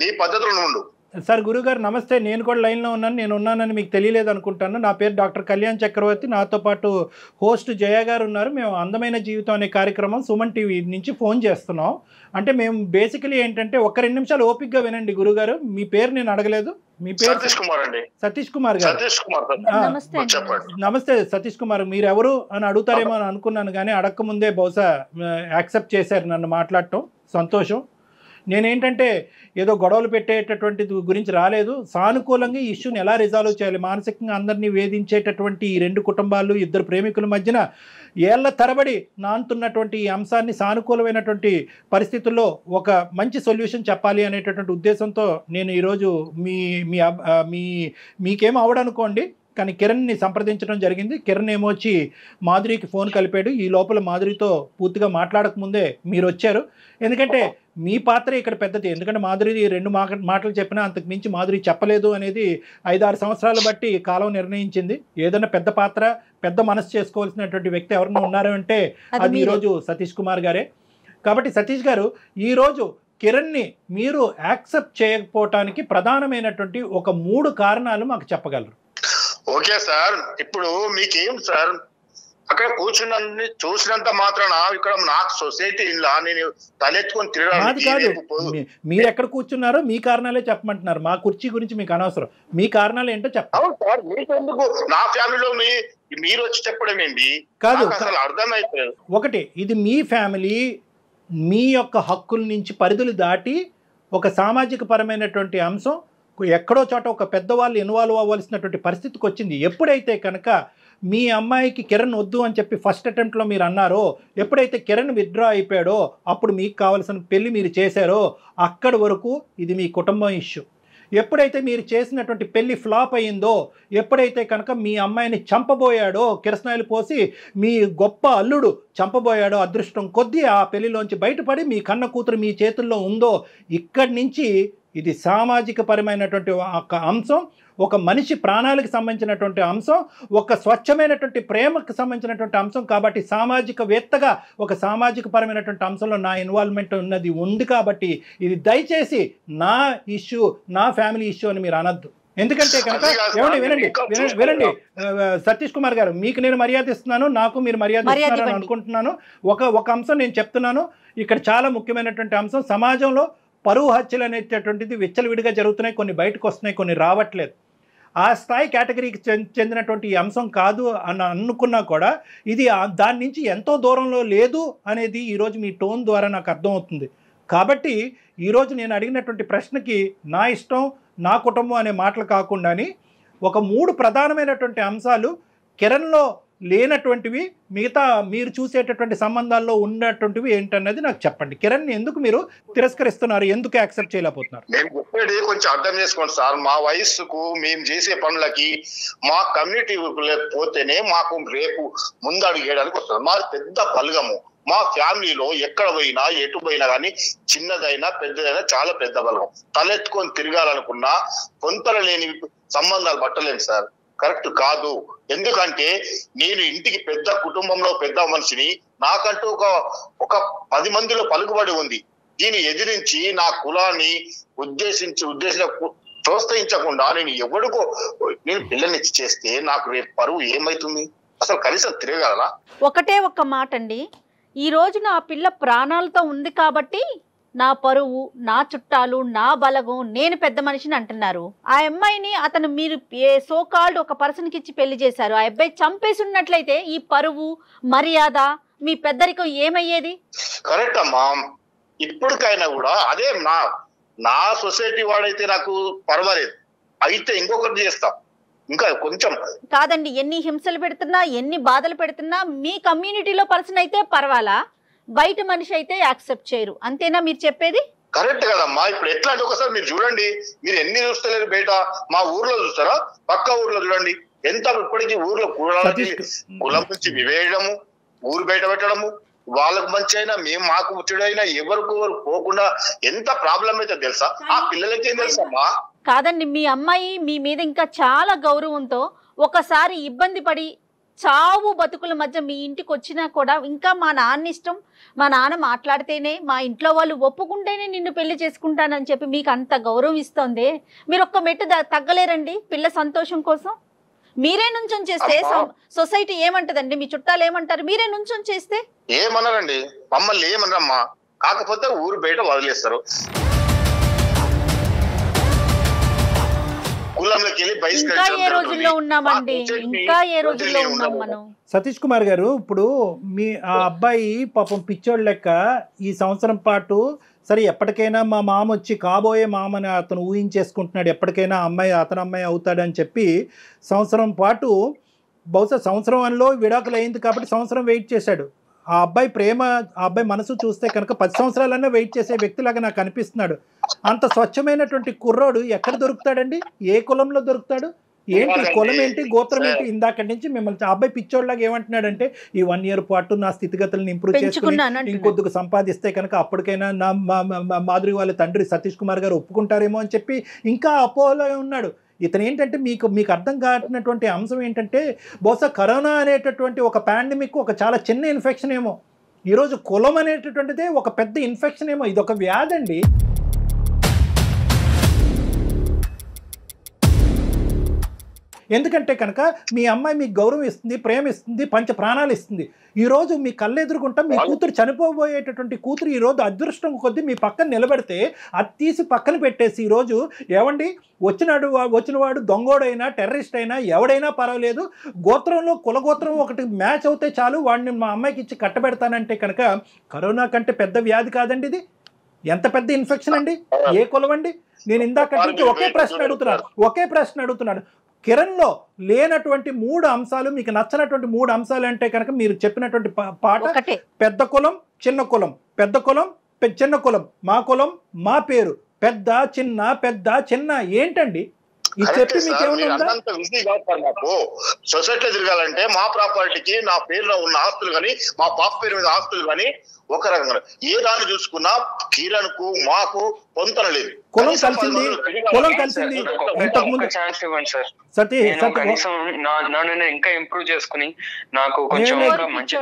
నీ పద్ధతులు ఉండు. సార్ గురుగారు నమస్తే, నేను కూడా లైన్లో ఉన్నాను. నేను ఉన్నానని మీకు తెలియలేదు అనుకుంటాను. నా పేరు డాక్టర్ కళ్యాణ్ చక్రవర్తి. నాతో పాటు హోస్ట్ జయ గారు ఉన్నారు. మేము అందమైన జీవితం అనే కార్యక్రమం సుమన్ టీవీ నుంచి ఫోన్ చేస్తున్నాం. అంటే మేము బేసికలీ ఏంటంటే ఒక 2 నిమిషాలు ఓపిక్గా వినండి గురుగారు. మీ పేరు నేను అడగలేదు. మీ పేరు సతీష్ కుమార్ అండి. సతీష్ కుమార్ గారు. నమస్తే సతీష్ కుమార్. మీరు ఎవరు అని అడుగుతారేమో అని అనుకున్నాను, కానీ అడగకముందే బహుశా యాక్సెప్ట్ చేశారు నన్ను మాట్లాడటం. సంతోషం. నేనేంటంటే ఏదో గొడవలు పెట్టేటటువంటి గురించి రాలేదు. సానుకూలంగా ఈ ఇష్యూని ఎలా రిజాల్వ్ చేయాలి, మానసికంగా అందరినీ వేధించేటటువంటి ఈ 2 కుటుంబాలు, 2 ప్రేమికుల మధ్యన ఏళ్ల తరబడి నానుతున్నటువంటి ఈ అంశాన్ని సానుకూలమైనటువంటి పరిస్థితుల్లో ఒక మంచి సొల్యూషన్ చెప్పాలి అనేటటువంటి ఉద్దేశంతో నేను ఈరోజు మీకేం అవడనుకోండి, కానీ కిరణ్ని సంప్రదించడం జరిగింది. కిరణ్ ఏమో వచ్చి మాధురికి ఫోన్ కలిపాడు. ఈ లోపల మాధురితో పూర్తిగా మాట్లాడకముందే మీరు వచ్చారు. ఎందుకంటే మీ పాత్ర ఇక్కడ పెద్దది. ఎందుకంటే మాధురి 2 మాటలు చెప్పినా అంతకు మించి మాధురి చెప్పలేదు అనేది 5-6 సంవత్సరాలు బట్టి కాలం నిర్ణయించింది. ఏదైనా పెద్ద పాత్ర, పెద్ద మనసు చేసుకోవాల్సినటువంటి వ్యక్తి ఎవరైనా ఉన్నారు అంటే అది ఈరోజు సతీష్ కుమార్ గారే. కాబట్టి సతీష్ గారు, ఈరోజు కిరణ్ని మీరు యాక్సెప్ట్ చేయకపోవటానికి ప్రధానమైనటువంటి ఒక 3 కారణాలు మాకు చెప్పగలరు? ఓకే సార్, ఇప్పుడు మీకేం సార్, అక్కడ కూర్చున్న చూసినంత మాత్రాన ఇక్కడ నాకు సొసైటీ ఇలా నేను తలెత్తుకొని తిరగడానికి. మీరు ఎక్కడ కూర్చున్నారో మీ కారణాలే చెప్పమంటున్నారు. మా కుర్చీ గురించి మీకు అనవసరం. మీ కారణాలు ఏంటో చెప్పండి. సార్ మీకెందుకు? నా ఫ్యామిలీలో మీరు వచ్చి చెప్పడం ఏంటి? కాదు, అసలు అర్థమైపోయింది. ఒకటి, ఇది మీ ఫ్యామిలీ, మీ యొక్క హక్కుల నుంచి పరిధులు దాటి ఒక సామాజిక పరమైనటువంటి అంశం ఎక్కడో చోట ఒక పెద్దవాళ్ళు ఇన్వాల్వ్ అవ్వాల్సినటువంటి పరిస్థితికి వచ్చింది. ఎప్పుడైతే కనుక మీ అమ్మాయికి కిరణ్ వద్దు అని చెప్పి ఫస్ట్ అటెంప్ట్లో మీరు అన్నారో, ఎప్పుడైతే కిరణ్ విత్డ్రా అయిపోయాడో అప్పుడు మీకు కావాల్సిన పెళ్లి మీరు చేశారో అక్కడి వరకు ఇది మీ కుటుంబం ఇష్యూ. ఎప్పుడైతే మీరు చేసినటువంటి పెళ్లి ఫ్లాప్ అయ్యిందో, ఎప్పుడైతే కనుక మీ అమ్మాయిని చంపబోయాడో, కిరసనాయిలు పోసి మీ గొప్ప అల్లుడు చంపబోయాడో, అదృష్టం కొద్దీ ఆ పెళ్లిలోంచి బయటపడి మీ కన్న కూతురు మీ చేతుల్లో ఉందో, ఇక్కడి నుంచి ఇది సామాజిక పరమైనటువంటి ఒక అంశం, ఒక మనిషి ప్రాణాలకు సంబంధించినటువంటి అంశం, ఒక స్వచ్ఛమైనటువంటి ప్రేమకు సంబంధించినటువంటి అంశం. కాబట్టి సామాజికవేత్తగా ఒక సామాజిక పరమైనటువంటి అంశంలో నా ఇన్వాల్వ్మెంట్ ఉన్నది ఉంది. కాబట్టి ఇది దయచేసి నా ఇష్యూ, నా ఫ్యామిలీ ఇష్యూ అని మీరు అనద్దు. ఎందుకంటే కనుక వినండి సతీష్ కుమార్ గారు, మీకు నేను మర్యాద ఇస్తున్నాను, నాకు మీరు మర్యాద ఇస్తున్నారని అనుకుంటున్నాను. ఒక అంశం నేను చెప్తున్నాను. ఇక్కడ చాలా ముఖ్యమైనటువంటి అంశం. సమాజంలో పరువు హత్యలు అనేటటువంటిది విచ్చలవిడిగా జరుగుతున్నాయి. కొన్ని బయటకు వస్తున్నాయి, కొన్ని రావట్లేదు. ఆ స్థాయి కేటగిరీకి చెందినటువంటి ఈ అంశం కాదు అని అనుకున్నా కూడా ఇది దాని నుంచి ఎంతో దూరంలో లేదు అనేది ఈరోజు మీ టోన్ ద్వారా నాకు అర్థమవుతుంది. కాబట్టి ఈరోజు నేను అడిగినటువంటి ప్రశ్నకి నా ఇష్టం, నా కుటుంబం అనే మాటలు కాకుండాని ఒక 3 ప్రధానమైనటువంటి అంశాలు కిరణ్లో లేనటువంటివి, మిగతా మీరు చూసేటటువంటి సంబంధాల్లో ఉన్నటువంటివి ఏంటన్నది నాకు చెప్పండి. కిరణ్ ఎందుకు మీరు తిరస్కరిస్తున్నారు, ఎందుకు యాక్సెప్ట్ చేయలేకపోతున్నారు? నేను చెప్పేది కొంచెం అర్థం చేసుకోండి సార్. మా వయస్సుకు మేము చేసే పనులకి మా కమ్యూనిటీ పోతేనే మాకు రేపు ముందడుగు వేయడానికి వస్తుంది. మాది పెద్ద బలగము. మా ఫ్యామిలీలో ఎక్కడ పోయినా ఎటు పోయినా కానీ చిన్నదైనా పెద్దదైనా చాలా పెద్ద బలగం. తలెత్తుకొని తిరగాలనుకున్నా కొంతలో లేని సంబంధాలు పట్టలేము సార్. కరెక్ట్ కాదు. ఎందుకంటే నేను ఇంటికి పెద్ద కుటుంబంలో పెద్ద మనిషిని, నాకంటూ ఒక 10 మందిలో పలుకుబడి ఉంది. దీన్ని ఎదిరించి నా కులాన్ని ప్రోత్సహించకుండా నేను పిల్లల్ని చేస్తే నాకు రేపు పరువు ఏమైతుంది? అసలు కనీసం తిరగలనా? ఒకటే ఒక్క మాట అండి, ఈ రోజు నా పిల్ల ప్రాణాలతో ఉంది కాబట్టి నా పరువు, నా చుట్టాలు, నా బలగం, నేను పెద్ద మనిషిని అంటున్నారు. ఆ అమ్మాయిని అతను మీరు సో కాల్డ్ ఒక పర్సన్కి ఇచ్చి పెళ్లి చేశారు. ఆ అబ్బాయి చంపేసి ఉన్నట్లయితే ఈ పరువు, మర్యాద, మీ పెద్దరికం ఏమయ్యేది? కరెక్ట్ అమ్మా. ఇప్పటికైనా కూడా అదే నా సొసైటీ వాడైతే నాకు పర్వాలేదు. అయితే ఇంకొకటి చేస్తాం. ఇంకా కొంచెం కాదండి, ఎన్ని హింసలు పెడుతున్నా ఎన్ని బాధలు పెడుతున్నా మీ కమ్యూనిటీలో పర్సన్ అయితే పర్వాలా, బయట మనిషి అయితే యాక్సెప్ట్ చేయరు, అంతేనా మీరు చెప్పేది? కరెక్ట్ కదమ్మా. ఇప్పుడు ఎట్లా అంటే ఒకసారి మీరు చూడండి, మీరు ఎన్ని చూస్తలేరు బయట, మా ఊర్లో చూస్తారా, పక్క ఊర్లో చూడండి ఎంత ఇప్పటికీ ఊర్లో కులం నుంచి వివేయడము, ఊరు బయట పెట్టడము, వాళ్ళకు మంచి అయినా మేము మాకు చెడైనా ఎవరికి పోకుండా ఎంత ప్రాబ్లం అయితే తెలుసా? ఆ పిల్లలకి ఏం తెలుసమ్మా? కాదండి, మీ అమ్మాయి మీ మీద ఇంకా చాలా గౌరవంతో ఒకసారి ఇబ్బంది పడి చావు బతుకుల మధ్య మీ ఇంటికి వచ్చినా కూడా ఇంకా మా నాన్న ఇష్టం, మా నాన్న మాట్లాడితేనే, మా ఇంట్లో వాళ్ళు ఒప్పుకుంటేనే నిన్ను పెళ్లి చేసుకుంటానని చెప్పి మీకు అంత గౌరవం ఇస్తోంది, మీరు ఒక్క మెట్టు తగ్గలేరండి పిల్ల సంతోషం కోసం? మీరే నుంచొని చేస్తే సొసైటీ ఏమంటదండి, మీ చుట్టాలు ఏమంటారు? మీరే నుంచొని చేస్తే ఏమన్నారండి, మమ్మల్ని ఏమన్నారమ్మా, కాకపోతే ఊరు బయట వదిలేస్తారు. ఇంకా ఏ రోజుల్లో ఉన్నామండి, ఇంకా ఏ రోజుల్లో ఉన్నాం మనం. సతీష్ కుమార్ గారు, ఇప్పుడు మీ ఆ అబ్బాయి పాపం పిచ్చోళ్ళ లెక్క ఈ సంవత్సరం పాటు సరే ఎప్పటికైనా మా మామ వచ్చి కాబోయే మామని అతను ఊహించేసుకుంటున్నాడు, ఎప్పటికైనా అతని అమ్మాయి అవుతాడని చెప్పి సంవత్సరం పాటు, బహుశా సంవత్సరంలో విడాకులు అయింది కాబట్టి సంవత్సరం వెయిట్ చేశాడు. ఆ అబ్బాయి ప్రేమ, ఆ అబ్బాయి మనసు చూస్తే కనుక 10 సంవత్సరాలన్నా వెయిట్ చేసే వ్యక్తిలాగా నాకు అనిపిస్తున్నాడు. అంత స్వచ్ఛమైనటువంటి కుర్రోడు ఎక్కడ దొరుకుతాడండి? ఏ కులంలో దొరుకుతాడు? ఏంటి కులం ఏంటి, గోత్రం ఏంటి? ఇందాక నుంచి మిమ్మల్ని అబ్బాయి పిచ్చోళ్ళలాగా ఏమంటున్నాడంటే ఈ 1 year పాటు నా స్థితిగతులను ఇంప్రూవ్ చేసుకుని ఇంకొద్దుకు సంపాదిస్తే కనుక అప్పటికైనా నా మాధురి వాళ్ళ తండ్రి సతీష్ కుమార్ గారు ఒప్పుకుంటారేమో అని చెప్పి ఇంకా అపోలో ఉన్నాడు. ఇతను ఏంటంటే మీకు అర్థం కానటువంటి అంశం ఏంటంటే, బహుశా కరోనా అనేటటువంటి ఒక పాండమిక్ ఒక చాలా చిన్న ఇన్ఫెక్షన్ ఏమో, ఈరోజు కులం అనేటటువంటిదే ఒక పెద్ద ఇన్ఫెక్షన్ ఏమో. ఇది ఒక వ్యాధి అండి. ఎందుకంటే కనుక మీ అమ్మాయి మీకు గౌరవం ఇస్తుంది, ప్రేమ ఇస్తుంది, పంచ ప్రాణాలు ఇస్తుంది. ఈరోజు మీ కళ్ళెదురుకుంటా మీ కూతురు చనిపోబోయేటటువంటి కూతురు ఈరోజు అదృష్టం కొద్దీ మీ పక్కన నిలబెడితే అది తీసి పక్కన పెట్టేసి ఈరోజు ఏమండి వచ్చినవాడు దొంగోడైనా టెర్రరిస్ట్ అయినా ఎవడైనా పర్వాలేదు, గోత్రంలో కులగోత్రం ఒకటి మ్యాచ్ అవుతే చాలు వాడిని మా అమ్మాయికి ఇచ్చి కట్టబెడతానంటే కనుక కరోనా కంటే పెద్ద వ్యాధి కాదండి ఇది. ఎంత పెద్ద ఇన్ఫెక్షన్ అండి, ఏ కులం అండి? నేను ఇందాక ఒకే ప్రశ్న అడుగుతున్నాను. కిరణ్లో లేనటువంటి 3 అంశాలు, మీకు నచ్చినటువంటి 3 అంశాలు అంటే కనుక మీరు చెప్పినటువంటి పాట, పెద్ద కులం చిన్న కులం, పెద్ద కులం చిన్న కులం, మా కులం మా పేరు, పెద్ద చిన్న పెద్ద చిన్న, ఏంటండి ఇది చెప్పి మీకేమన్నా నాకు సొసైటీలో తిరగాలంటే మా ప్రాపర్టీకి నా పేరులో ఉన్న ఆస్తులు కానీ మా పాప పేరు మీద ఆస్తులు కానీ ఒక రకంగా ఏ దాన్ని చూసుకున్నా కిరణ్ కు మాకు పొంతన లేదు. కులం కలిసింది ఇంతకుముందు నన్ను ఇంకా ఇంప్రూవ్ చేసుకుని నాకు కొంచెం మంచి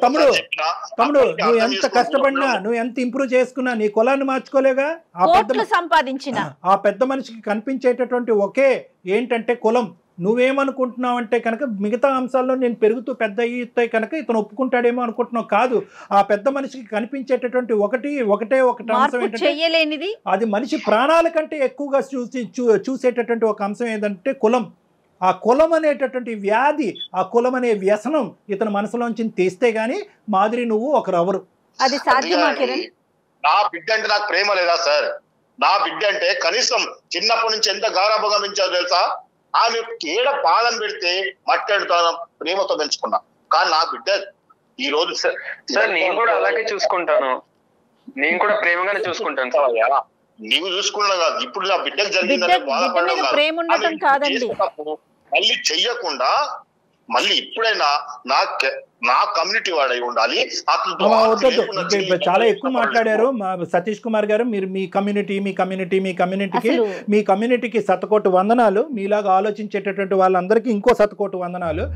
తమ్ముడు నువ్వు ఎంత కష్టపడినా, నువ్వు ఎంత ఇంప్రూవ్ చేసుకున్నా నీ కులాన్ని మార్చుకోలేగా. సంపాదించిన ఆ పెద్ద మనిషికి కనిపించేటటువంటి ఒకే ఏంటంటే కులం. నువ్వేమనుకుంటున్నావు అంటే కనుక మిగతా అంశాల్లో నేను పెరుగుతూ పెద్ద అయ్యితే కనుక ఇతను ఒప్పుకుంటాడేమో అనుకుంటున్నావు. కాదు, ఆ పెద్ద మనిషికి కనిపించేటటువంటి ఒకటే అంశం ఏంటంటే అది మనిషి ప్రాణాల కంటే ఎక్కువగా చూసేటటువంటి ఒక అంశం ఏంటంటే కులం. ఆ కులం అనేటటువంటి వ్యాధి, ఆ కులం అనే వ్యసనం ఇతను మనసులోంచి తీస్తే గానీ మాధురి నువ్వు ఒకరెవరు. అది సాధ్యమా కిరణ్? నా బిడ్డ అంటే నాకు ప్రేమ లేదా సార్? నా బిడ్డ అంటే కనీసం చిన్నప్పటి నుంచి ఎంత గారాభంగా పెంచాలో తెలుసా? ఆమె ఏడ పాదం పెడితే మట్టెడుతాను ప్రేమతో పెంచుకున్నా. కానీ నా బిడ్డ ఈ రోజు సార్ నేను కూడా అలాగే చూసుకుంటాను, నేను కూడా ప్రేమగానే చూసుకుంటాను. నీవు చూసుకున్నా కాదు, ఇప్పుడు నా బిడ్డకు జరిగిందని బాధపడడం కాదు. మళ్ళీ చెయ్యకుండా మళ్ళీ ఇప్పుడైనా నా కమ్యూనిటీ వాడై ఉండాలి. చాలా ఎక్కువ మాట్లాడారు సతీష్ కుమార్ గారు. మీరు మీ కమ్యూనిటీకి శతకోటి వందనాలు. మీలాగా ఆలోచించేటటువంటి వాళ్ళందరికీ ఇంకో శతకోటి వందనాలు.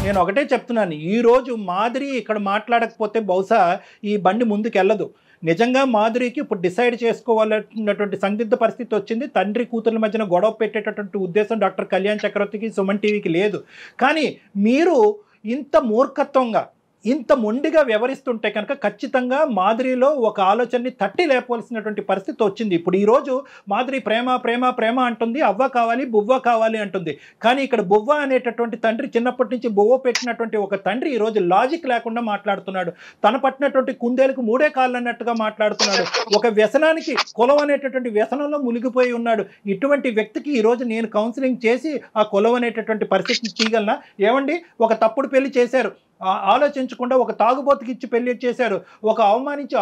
నేను ఒకటే చెప్తున్నాను, ఈరోజు మాధురి ఇక్కడ మాట్లాడకపోతే బహుశా ఈ బండి ముందుకు వెళ్ళదు. నిజంగా మాధురికి ఇప్పుడు డిసైడ్ చేసుకోవాలన్నటువంటి సందిగ్ధ పరిస్థితి వచ్చింది. తండ్రి కూతుర్ల మధ్యన గొడవ పెట్టేటటువంటి ఉద్దేశం డాక్టర్ కళ్యాణ్ చక్రవర్తికి, సుమన్ టీవీకి లేదు. కానీ మీరు ఇంత మూర్ఖత్వంగా ఇంత మొండిగా వ్యవహరిస్తుంటే కనుక ఖచ్చితంగా మాధురిలో ఒక ఆలోచనని తట్టి లేపవలసినటువంటి పరిస్థితి వచ్చింది. ఇప్పుడు ఈరోజు మాధురి ప్రేమ ప్రేమ ప్రేమ అంటుంది, అవ్వ కావాలి బువ్వ కావాలి అంటుంది. కానీ ఇక్కడ బువ్వ అనేటటువంటి తండ్రి, చిన్నప్పటి నుంచి బువ్వ పెట్టినటువంటి ఒక తండ్రి ఈరోజు లాజిక్ లేకుండా మాట్లాడుతున్నాడు. తన పట్టినటువంటి కుందేలకు మూడే కాళ్ళు అన్నట్టుగా మాట్లాడుతున్నాడు. ఒక వ్యసనానికి, కులం అనేటటువంటి వ్యసనంలో మునిగిపోయి ఉన్నాడు. ఇటువంటి వ్యక్తికి ఈరోజు నేను కౌన్సిలింగ్ చేసి ఆ కులం అనేటటువంటి పరిస్థితిని తీయగలనా? ఏమండి, ఒక తప్పుడు పెళ్లి చేశారు, ఆలోచించకుండా ఒక తాగుబోతుకి ఇచ్చి పెళ్లి చేశారు. ఒక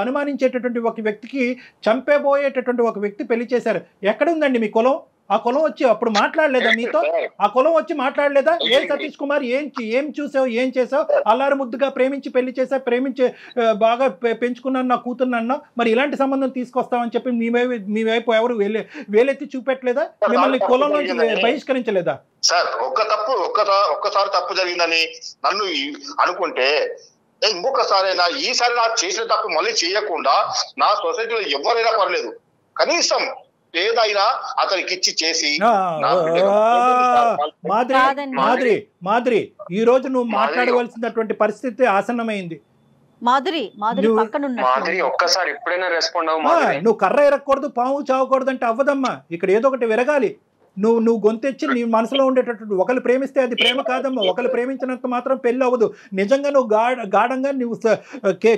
అనుమానించేటటువంటి ఒక వ్యక్తికి, చంపేబోయేటటువంటి ఒక వ్యక్తి పెళ్లి చేశారు. ఎక్కడుందండి మీ కులం? ఆ కులం వచ్చి అప్పుడు మాట్లాడలేదా మీతో? ఆ కులం వచ్చి మాట్లాడలేదా? ఏం సతీష్ కుమార్ ఏం చూసావు, ఏం చేసావు? అల్లారు ముద్దుగా ప్రేమించి పెళ్లి చేసావు, ప్రేమించి బాగా పెంచుకున్నాను నా కూతురునన్నా, మరి ఇలాంటి సంబంధం తీసుకొస్తామని చెప్పి మీ వైపు ఎవరు వేలెత్తి చూపెట్టలేదా? మిమ్మల్ని కులం నుంచి బహిష్కరించలేదా? సార్ ఒక్కసారి తప్పు జరిగిందని నన్ను అనుకుంటే ఇంకొకసారైనా, ఈసారి నా చేసిన తప్పు మళ్ళీ చేయకుండా నా సొసైటీలో ఎవరైనా పర్లేదు, కనీసం ఏదైనా అతనికి ఇచ్చి చేసి. మాధురి ఈ రోజు నువ్వు మాట్లాడవలసినటువంటి పరిస్థితి ఆసన్నమైంది. ఒక్కసారి ఎప్పుడైనా రెస్పాండ్ నువ్వు కర్ర ఎరగకూడదు, పాము చావకూడదు అంటే అవ్వదమ్మా. ఇక్కడ ఏదో ఒకటి విరగాలి. నువ్వు గొంతెచ్చి నీ మనసులో ఉండేటటువంటి, ఒకరు ప్రేమిస్తే అది ప్రేమ కాదమ్మా. ఒకరు ప్రేమించినంత మాత్రం పెళ్లి అవ్వదు. నిజంగా నువ్వు గాఢంగా నువ్వు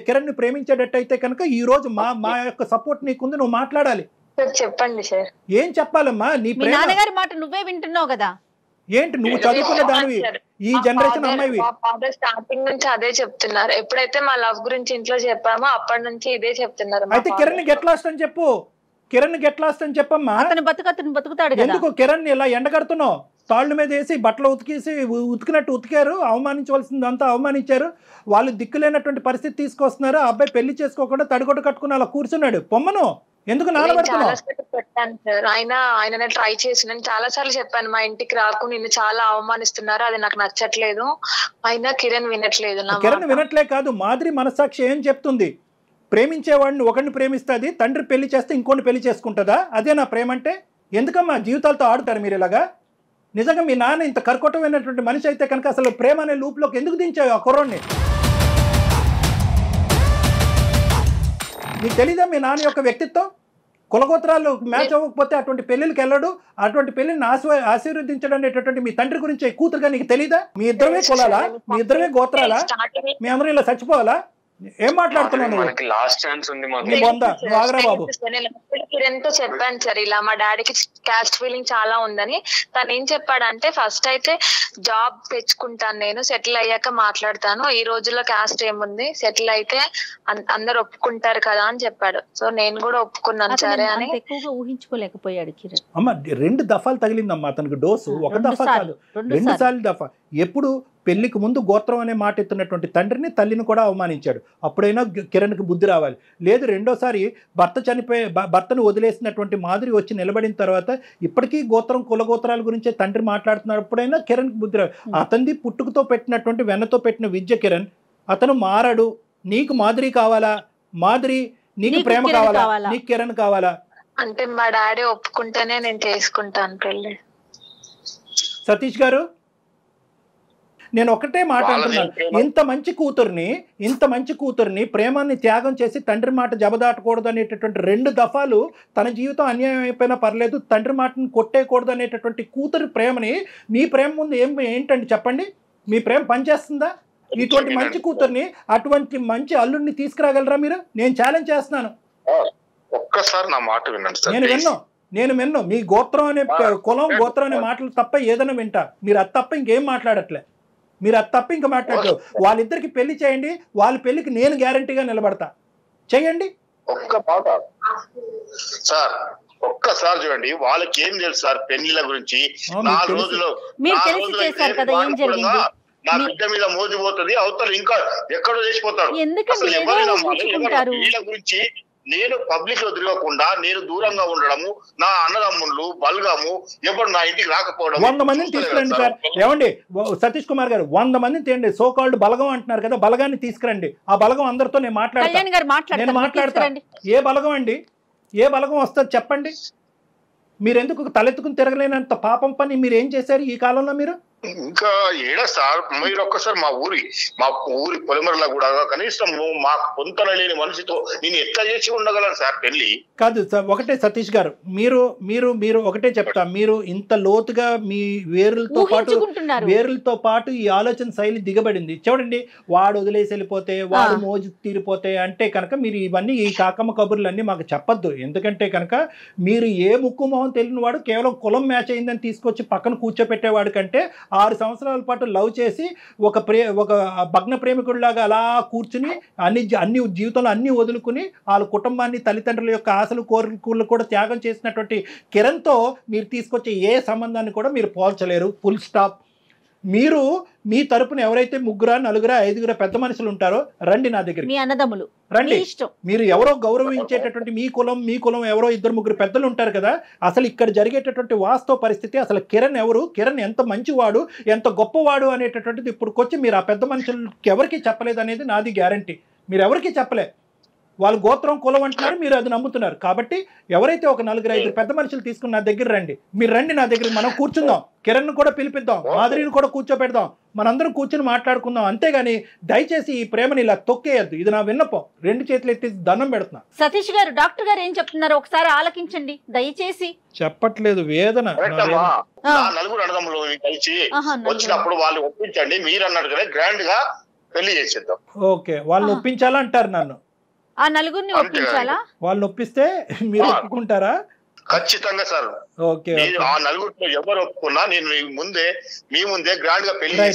కిరణ్ ని ప్రేమించేటట్టయితే కనుక ఈ రోజు మా యొక్క సపోర్ట్ నీకుంది, నువ్వు మాట్లాడాలి. చెప్పండి సార్. ఏం చెప్పాలమ్మా? నీ నాన్నగారి మాట నువ్వే వింటున్నావు కదా. ఏంటి నువ్వు చదువుకున్న దానివి, ఈ జనరేషన్ అమ్మాయివి. స్టార్టింగ్ నుంచి అదే చెప్తున్నారు. ఎప్పుడైతే మా లవ్ గురించి ఇంట్లో చెప్పామో అప్పటి నుంచి ఇదే చెప్తున్నారు. అయితే కిరణ్ గెట్ లాస్ట్ అని చెప్పు. కిరణ్ గెట్ లాస్ట్ అని చెప్పమ్మా. అతను బతుకుతాడు. ఎందుకు కిరణ్ ఇలా ఎండగడుతున్నావు? తాళ్ళ మీద వేసి బట్టలు ఉతికినట్టు ఉతికారు, అవమానించవలసిందంతా అవమానించారు. వాళ్ళు దిక్కులేనటువంటి పరిస్థితి తీసుకొస్తున్నారు. ఆ అబ్బాయి పెళ్లి చేసుకోకుండా తడిగొట్టు కట్టుకుని అలా కూర్చున్నాడు. పొమ్మను ఎందుకు నానబడుతున్నావు? పెట్టాను సార్. ఆయన ట్రై చేసి నేను చాలా సార్లు చెప్పాను, మా ఇంటికి రాకు, నిన్ను చాలా అవమానిస్తున్నారు, అది నాకు నచ్చట్లేదు. అయినా కిరణ్ వినట్లేదు. కిరణ్ వినట్లే కాదు, మాధురి మనసాక్షి ఏం చెప్తుంది? ప్రేమించేవాడిని ఒకరిని ప్రేమిస్తుంది, తండ్రి పెళ్లి చేస్తే ఇంకోటి పెళ్లి చేసుకుంటుందా? అదే నా ప్రేమ అంటే? ఎందుకమ్మా జీవితాలతో ఆడుతారు మీరు ఇలాగా? నిజంగా మీ నాన్న ఇంత కర్కోటమైనటువంటి మనిషి అయితే కనుక అసలు ప్రేమ అనే లూప్లోకి ఎందుకు దించావు ఆ కుర్రోడ్ని? నీకు తెలీదా మీ నాన్న యొక్క వ్యక్తిత్వం? కులగోత్రాలు మ్యాచ్ అవ్వకపోతే అటువంటి పెళ్లికి వెళ్ళడు, అటువంటి పెళ్లిని ఆశీర్వదించడం అనేటటువంటి మీ తండ్రి గురించి కూతురుగా నీకు తెలీదా? మీ ఇద్దరమే కులాలా? మీ ఇద్దరమే గోత్రాలా? మీ అందరూ ఇలా చచ్చిపోవాలా? ఏం మాట్లాడుతున్నాను? లాస్ట్ ఛాన్స్ ఉంది బాబు. కిరణ్ తో చెప్పాను సార్, ఇలా మా డాడీకి క్యాస్ట్ ఫీలింగ్ చాలా ఉందని. తను ఏం చెప్పాడంటే, ఫస్ట్ అయితే జాబ్ తెచ్చుకుంటాను, నేను సెటిల్ అయ్యాక మాట్లాడతాను, ఈ రోజుల్లో క్యాస్ట్ ఏముంది, సెటిల్ అయితే అందరు ఒప్పుకుంటారు కదా అని చెప్పాడు. సో నేను కూడా ఒప్పుకున్నాను సరే అని. ఎక్కువగా ఊహించుకోలేకపోయాడు కిరణ్. అమ్మ 2 దఫాలు తగిలిందమ్మా అతనికి డోసు. ఒక దఫా కాదు, 2 సార్లు దఫా. ఎప్పుడు పెళ్లికి ముందు గోత్రం అనే మాట ఎత్తున్నటువంటి తండ్రిని, తల్లిని కూడా అవమానించాడు. అప్పుడైనా కిరణ్కి బుద్ధి రావాలి. లేదు రెండోసారి భర్తను వదిలేసినటువంటి మాధురి వచ్చి నిలబడిన తర్వాత ఇప్పటికీ కులగోత్రాల గురించే తండ్రి మాట్లాడుతున్నప్పుడైనా కిరణ్కి బుద్ధి రావాలి. అతనిది పుట్టుకతో పెట్టినటువంటి వెన్నతో పెట్టిన విద్య కిరణ్. అతను మారాడు. నీకు మాధురి కావాలా? మాధురి నీకు ప్రేమ కావాలా? నీకు కిరణ్ కావాలా? అంటే మా డాడీ ఒప్పుకుంటేనే నేను చేసుకుంటాను పెళ్లి. సతీష్ గారు, నేను ఒకటే మాట అంటున్నాను, ఇంత మంచి కూతుర్ని ప్రేమాన్ని త్యాగం చేసి తండ్రి మాట జబదాటకూడదు అనేటటువంటి 2 దఫాలు తన జీవితం అన్యాయం అయిపోయినా పర్లేదు, తండ్రి మాటను కొట్టేయకూడదు అనేటటువంటి కూతురు ప్రేమని మీ ప్రేమ ముందు ఏంటండి చెప్పండి? మీ ప్రేమ పనిచేస్తుందా? ఇటువంటి మంచి కూతుర్ని, అటువంటి మంచి అల్లుడిని తీసుకురాగలరా మీరు? నేను ఛాలెంజ్ చేస్తున్నాను. ఒక్కసారి నా మాట వినండి సార్. నేను విన్ను. మీ గోత్రం అనే గోత్రం అనే మాటలు తప్ప ఏదైనా వింటా. మీరు అది తప్ప ఇంకేం మాట్లాడట్లే. ఇంకా మాట్లాడలేదు. వాళ్ళిద్దరికి పెళ్లి చేయండి, వాళ్ళ పెళ్లికి నేను గ్యారంటీగా నిలబడతా. చెయ్యండి. ఒక్క మాట సార్, ఒక్కసారి చూడండి, వాళ్ళకి ఏం తెలుసు సార్ పెళ్లిల గురించి? 4 రోజులు నా బిడ్డ మీద మోజుపోతుంది, అవతల ఇంకా ఎక్కడో చేసిపోతాడు. వీళ్ళ గురించి నేను పబ్లిక్ లో తిరగకుండా, నేను దూరంగా ఉండడము, నా అన్నదమ్ముళ్ళు బలగము ఎవరు నా ఇంటికి రాకపోవడం. 100 మందిని తీసుకురండి సార్. ఏమండి సతీష్ కుమార్ గారు, 100 మందిని తేండి. సోకాల్డ్ బలగం అంటున్నారు కదా, బలగాన్ని తీసుకురండి. ఆ బలగం అందరితో నేను మాట్లాడతా. ఏ బలగం అండి? ఏ బలగం వస్తుంది చెప్పండి? మీరెందుకు తలెత్తుకుని తిరగలేనంత పాపం పని మీరు ఏం చేశారు ఈ కాలంలో? మీరు ఇంకా ఏడా సార్, మీరు ఒక్కసారి మా ఊరి పొలిమరలా కూడా కనీసం మా పొంతన లేని మనిషితో నేను ఎట్లా చేసి ఉండగలను సార్ పెళ్లి? కాదు సార్, ఒకటే సతీష్ గారు, మీరు మీరు మీరు ఒకటే చెప్తా, మీరు ఇంత లోతుగా మీ వేరులతో పాటు ఈ ఆలోచన శైలి దిగబడింది. చూడండి, వాడు వదిలేసి వెళ్ళిపోతే, వాడు మోజు తీరిపోతే అంటే కనుక మీరు ఇవన్నీ ఈ కాకమ్మ కబుర్లన్నీ మాకు చెప్పొద్దు. ఎందుకంటే కనుక మీరు ఏ ముక్కు మొహం తెలియని వాడు కేవలం కులం మ్యాచ్ అయిందని తీసుకొచ్చి పక్కన కూర్చోపెట్టేవాడు కంటే 6 సంవత్సరాల పాటు లవ్ చేసి ఒక భగ్న ప్రేమికుడిలాగా అలా కూర్చుని అన్ని జీవితంలో అన్ని వదులుకుని వాళ్ళ కుటుంబాన్ని, తల్లిదండ్రుల యొక్క ఆశలు కోరికలు కూడా త్యాగం చేసినటువంటి కిరణ్తో మీరు తీసుకొచ్చే ఏ సంబంధాన్ని కూడా మీరు పోల్చలేరు. Full stop. మీరు మీ తరపున ఎవరైతే 3, 4, 5 పెద్ద మనుషులు ఉంటారో రండి నా దగ్గర, మీ అన్నదమ్ములు రండి. మీరు ఎవరో గౌరవించేటటువంటి మీ కులం ఎవరో 2, 3 పెద్దలు ఉంటారు కదా. అసలు ఇక్కడ జరిగేటటువంటి వాస్తవ పరిస్థితి, అసలు కిరణ్ ఎవరు, కిరణ్ ఎంత మంచివాడు, ఎంత గొప్పవాడు అనేటటువంటిది ఇప్పుడుకొచ్చి మీరు ఆ పెద్ద మనుషులకి ఎవరికి చెప్పలేదు అనేది నాది గ్యారంటీ. మీరు ఎవరికి చెప్పలే. వాళ్ళు గోత్రం కులం అంటున్నారు, మీరు అది నమ్ముతున్నారు. కాబట్టి ఎవరైతే ఒక 4, 5 పెద్ద మనుషులు తీసుకుని నా దగ్గర రండి. మీరు రండి నా దగ్గర, మనం కూర్చుందాం. కిరణ్ కూడా పిలిపిద్దాం, మాధురిని కూడా కూర్చోపెడదాం, మనందరం కూర్చుని మాట్లాడుకుందాం. అంతేగాని దయచేసి ఈ ప్రేమని ఇలా తొక్కేయద్దు. ఇది నా విన్నపం. 2 చేతులు ఎత్తి దండం పెడుతున్నా. సతీష్ గారు, డాక్టర్ గారు ఏం చెప్తున్నారు ఒకసారి ఆలకించండి దయచేసి. చెప్పట్లేదు, వేదన. నలుగురు అన్నదమ్ములు కలిసి వచ్చినప్పుడు వాళ్ళు ఒప్పించండి. మీరు అన్నట్టు కదా గ్రాండ్ గా పెళ్లి చేసేద్దాం. ఓకే, వాళ్ళని ఒప్పించాలా అంటారు నన్ను? ఆ నలుగురిని ఒప్పించాలా? వాళ్ళని ఒప్పిస్తే మీరు ఒప్పుకుంటారా? ఖచ్చితంగా సార్. ఓకే, ఆ నలుగురిలో ఎవరు ఒప్పుకున్నా నేను మీ ముందే గ్రాండ్ గా పెళ్లి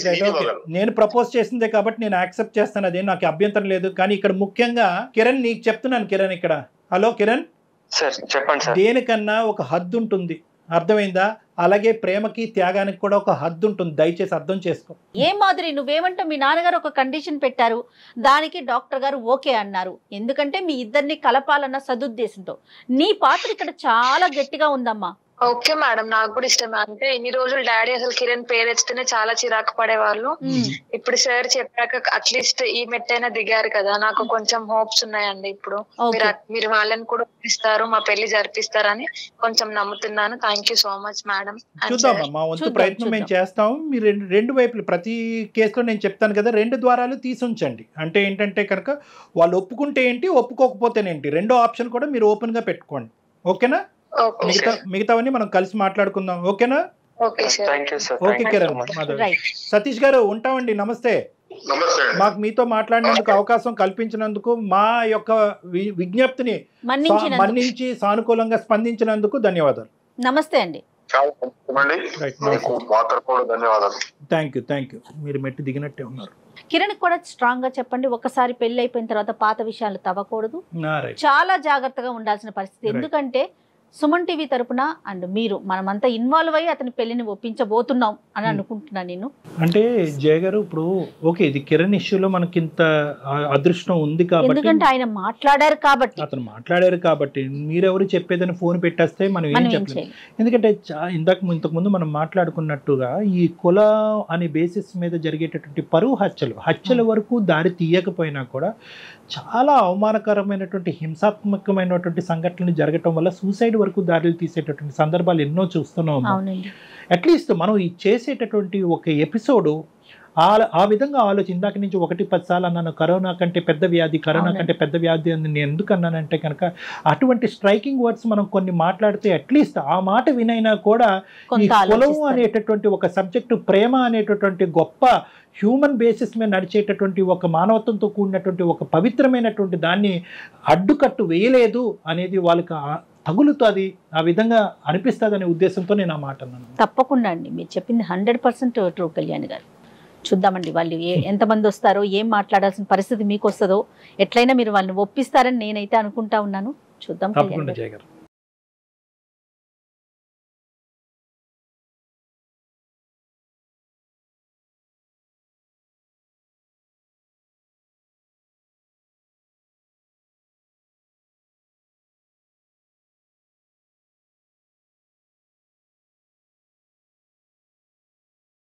నేను ప్రపోజ్ చేసిందే కాబట్టి నేను యాక్సెప్ట్ చేస్తాను. అదే నాకు అభ్యంతరం లేదు. కానీ ఇక్కడ ముఖ్యంగా కిరణ్ నీకు చెప్తున్నాను. కిరణ్ ఇక్కడ, హలో కిరణ్ సార్ చెప్పండి సార్. దేనికన్నా ఒక హద్దు ఉంటుంది, అర్థమైందా? అలాగే ప్రేమకి త్యాగానికి కూడా ఒక హద్దు ఉంటుంది. దయచేసి అర్థం చేసుకో. ఏ మాదిరి నువ్వేమంటే మీ నాన్నగారు ఒక కండిషన్ పెట్టారు, దానికి డాక్టర్ గారు ఓకే అన్నారు. ఎందుకంటే మీ ఇద్దరిని కలపాలన్న సదుద్దేశంతో. నీ పాత్ర ఇక్కడ చాలా గట్టిగా ఉందమ్మా. ఓకే మేడం, నాకు కూడా ఇష్టమే. అంటే ఇన్ని రోజులు డాడీ అసలు కిరణ్ పేరు ఎత్తితేనే చాలా చిరాకు పడేవాళ్ళు. ఇప్పుడు సార్ చెప్పాక అట్లీస్ట్ ఈ మెట్టైనా దిగారు కదా, నాకు కొంచెం హోప్స్ ఉన్నాయండి. ఇప్పుడు మీరు వాళ్ళని కూడా ఒప్పిస్తారు, మా పెళ్లి జరిపిస్తారని కొంచెం నమ్ముతున్నాను. Thank you so much madam. చూద్దాం, మా వంతు ప్రయత్నం మేము చేస్తాం. మీరు రెండు వైపులు ప్రతి కేసులో నేను చెప్తాను కదా, 2 ద్వారాలు తీసి ఉంచండి. అంటే ఏంటంటే కనుక వాళ్ళు ఒప్పుకుంటే ఏంటి, ఒప్పుకోకపోతేనేంటి, రెండో ఆప్షన్ కూడా మీరు ఓపెన్ గా పెట్టుకోండి. ఓకేనా? మిగతావన్నీ మనం కలిసి మాట్లాడుకుందాం. ఓకేనా? ఓకే కిరణ్. సతీష్ గారు ఉంటామండి. నమస్తే. మాకు మీతో మాట్లాడినందుకు అవకాశం కల్పించినందుకు, మా యొక్క విజ్ఞప్తిని మన్నించి సానుకూలంగా స్పందించినందుకు ధన్యవాదాలు. నమస్తే అండి. Thank you. మీరు మెట్టి దిగినట్టే ఉన్నారు. కిరణ్ కూడా స్ట్రాంగ్ గా చెప్పండి. ఒకసారి పెళ్లి అయిపోయిన తర్వాత పాత విషయాలు తవ్వకూడదు, చాలా జాగ్రత్తగా ఉండాల్సిన పరిస్థితి. ఎందుకంటే సుమన్ టీవీ తరపున అండ్ మీరు మనమంతా ఇన్వాల్వ్ అయ్యి అతని పెళ్లిని ఒప్పించబోతున్నాం అని అనుకుంటున్నా నేను. అంటే జయ గారు, ఇప్పుడు ఓకే, ఇది కిరణ్ ఇష్యూలో మనకి ఇంత అదృష్టం ఉంది కాబట్టి, ఎందుకంటే ఆయన మాట్లాడారు కాబట్టి, అతను మాట్లాడారు కాబట్టి, మీరెవరు చెప్పేదని ఫోన్ పెట్టేస్తే మనం ఏం చెప్పలేం. ఎందుకంటే ఇంతకుముందు మనం మాట్లాడుకున్నట్టుగా ఈ కుల అనే బేసిస్ మీద జరిగేటటువంటి పరువు హత్యల వరకు దారి తీయకపోయినా కూడా చాలా అవమానకరమైనటువంటి హింసాత్మకమైనటువంటి సంఘటనలు జరగటం వల్ల సూసైడ్ వరకు దాడులు తీసేటటువంటి సందర్భాలు ఎన్నో చూస్తున్నాం. అట్లీస్ట్ మనం ఈ చేసేటటువంటి ఒక ఎపిసోడు ఆ విధంగా ఇందాక నుంచి 1-10 సార్లు అన్నాను, కరోనా కంటే పెద్ద వ్యాధి అని నేను ఎందుకు అన్నానంటే కనుక అటువంటి స్ట్రైకింగ్ వర్డ్స్ మనం కొన్ని మాట్లాడితే అట్లీస్ట్ ఆ మాట వినైనా కూడా ఈ కులం అనేటటువంటి ఒక సబ్జెక్టు, ప్రేమ అనేటటువంటి గొప్ప హ్యూమన్ బేసిస్ మీద నడిచేటటువంటి ఒక మానవత్వంతో కూడినటువంటి ఒక పవిత్రమైనటువంటి దాన్ని అడ్డుకట్టు వేయలేదు అనేది వాళ్ళకి తగులుతుంది, ఆ విధంగా అనిపిస్తుంది అనే ఉద్దేశంతో నేను ఆ మాట అన్నాను. తప్పకుండా అండి, మీరు చెప్పింది 100% ట్రూ కళ్యాణ్ గారు. చూద్దామండి వాళ్ళు ఎంతమంది వస్తారో, ఏం మాట్లాడాల్సిన పరిస్థితి మీకు వస్తుందో, ఎట్లయినా మీరు వాళ్ళని ఒప్పిస్తారని నేనైతే అనుకుంటా ఉన్నాను. చూద్దాం కళ్యాణ్ గారు.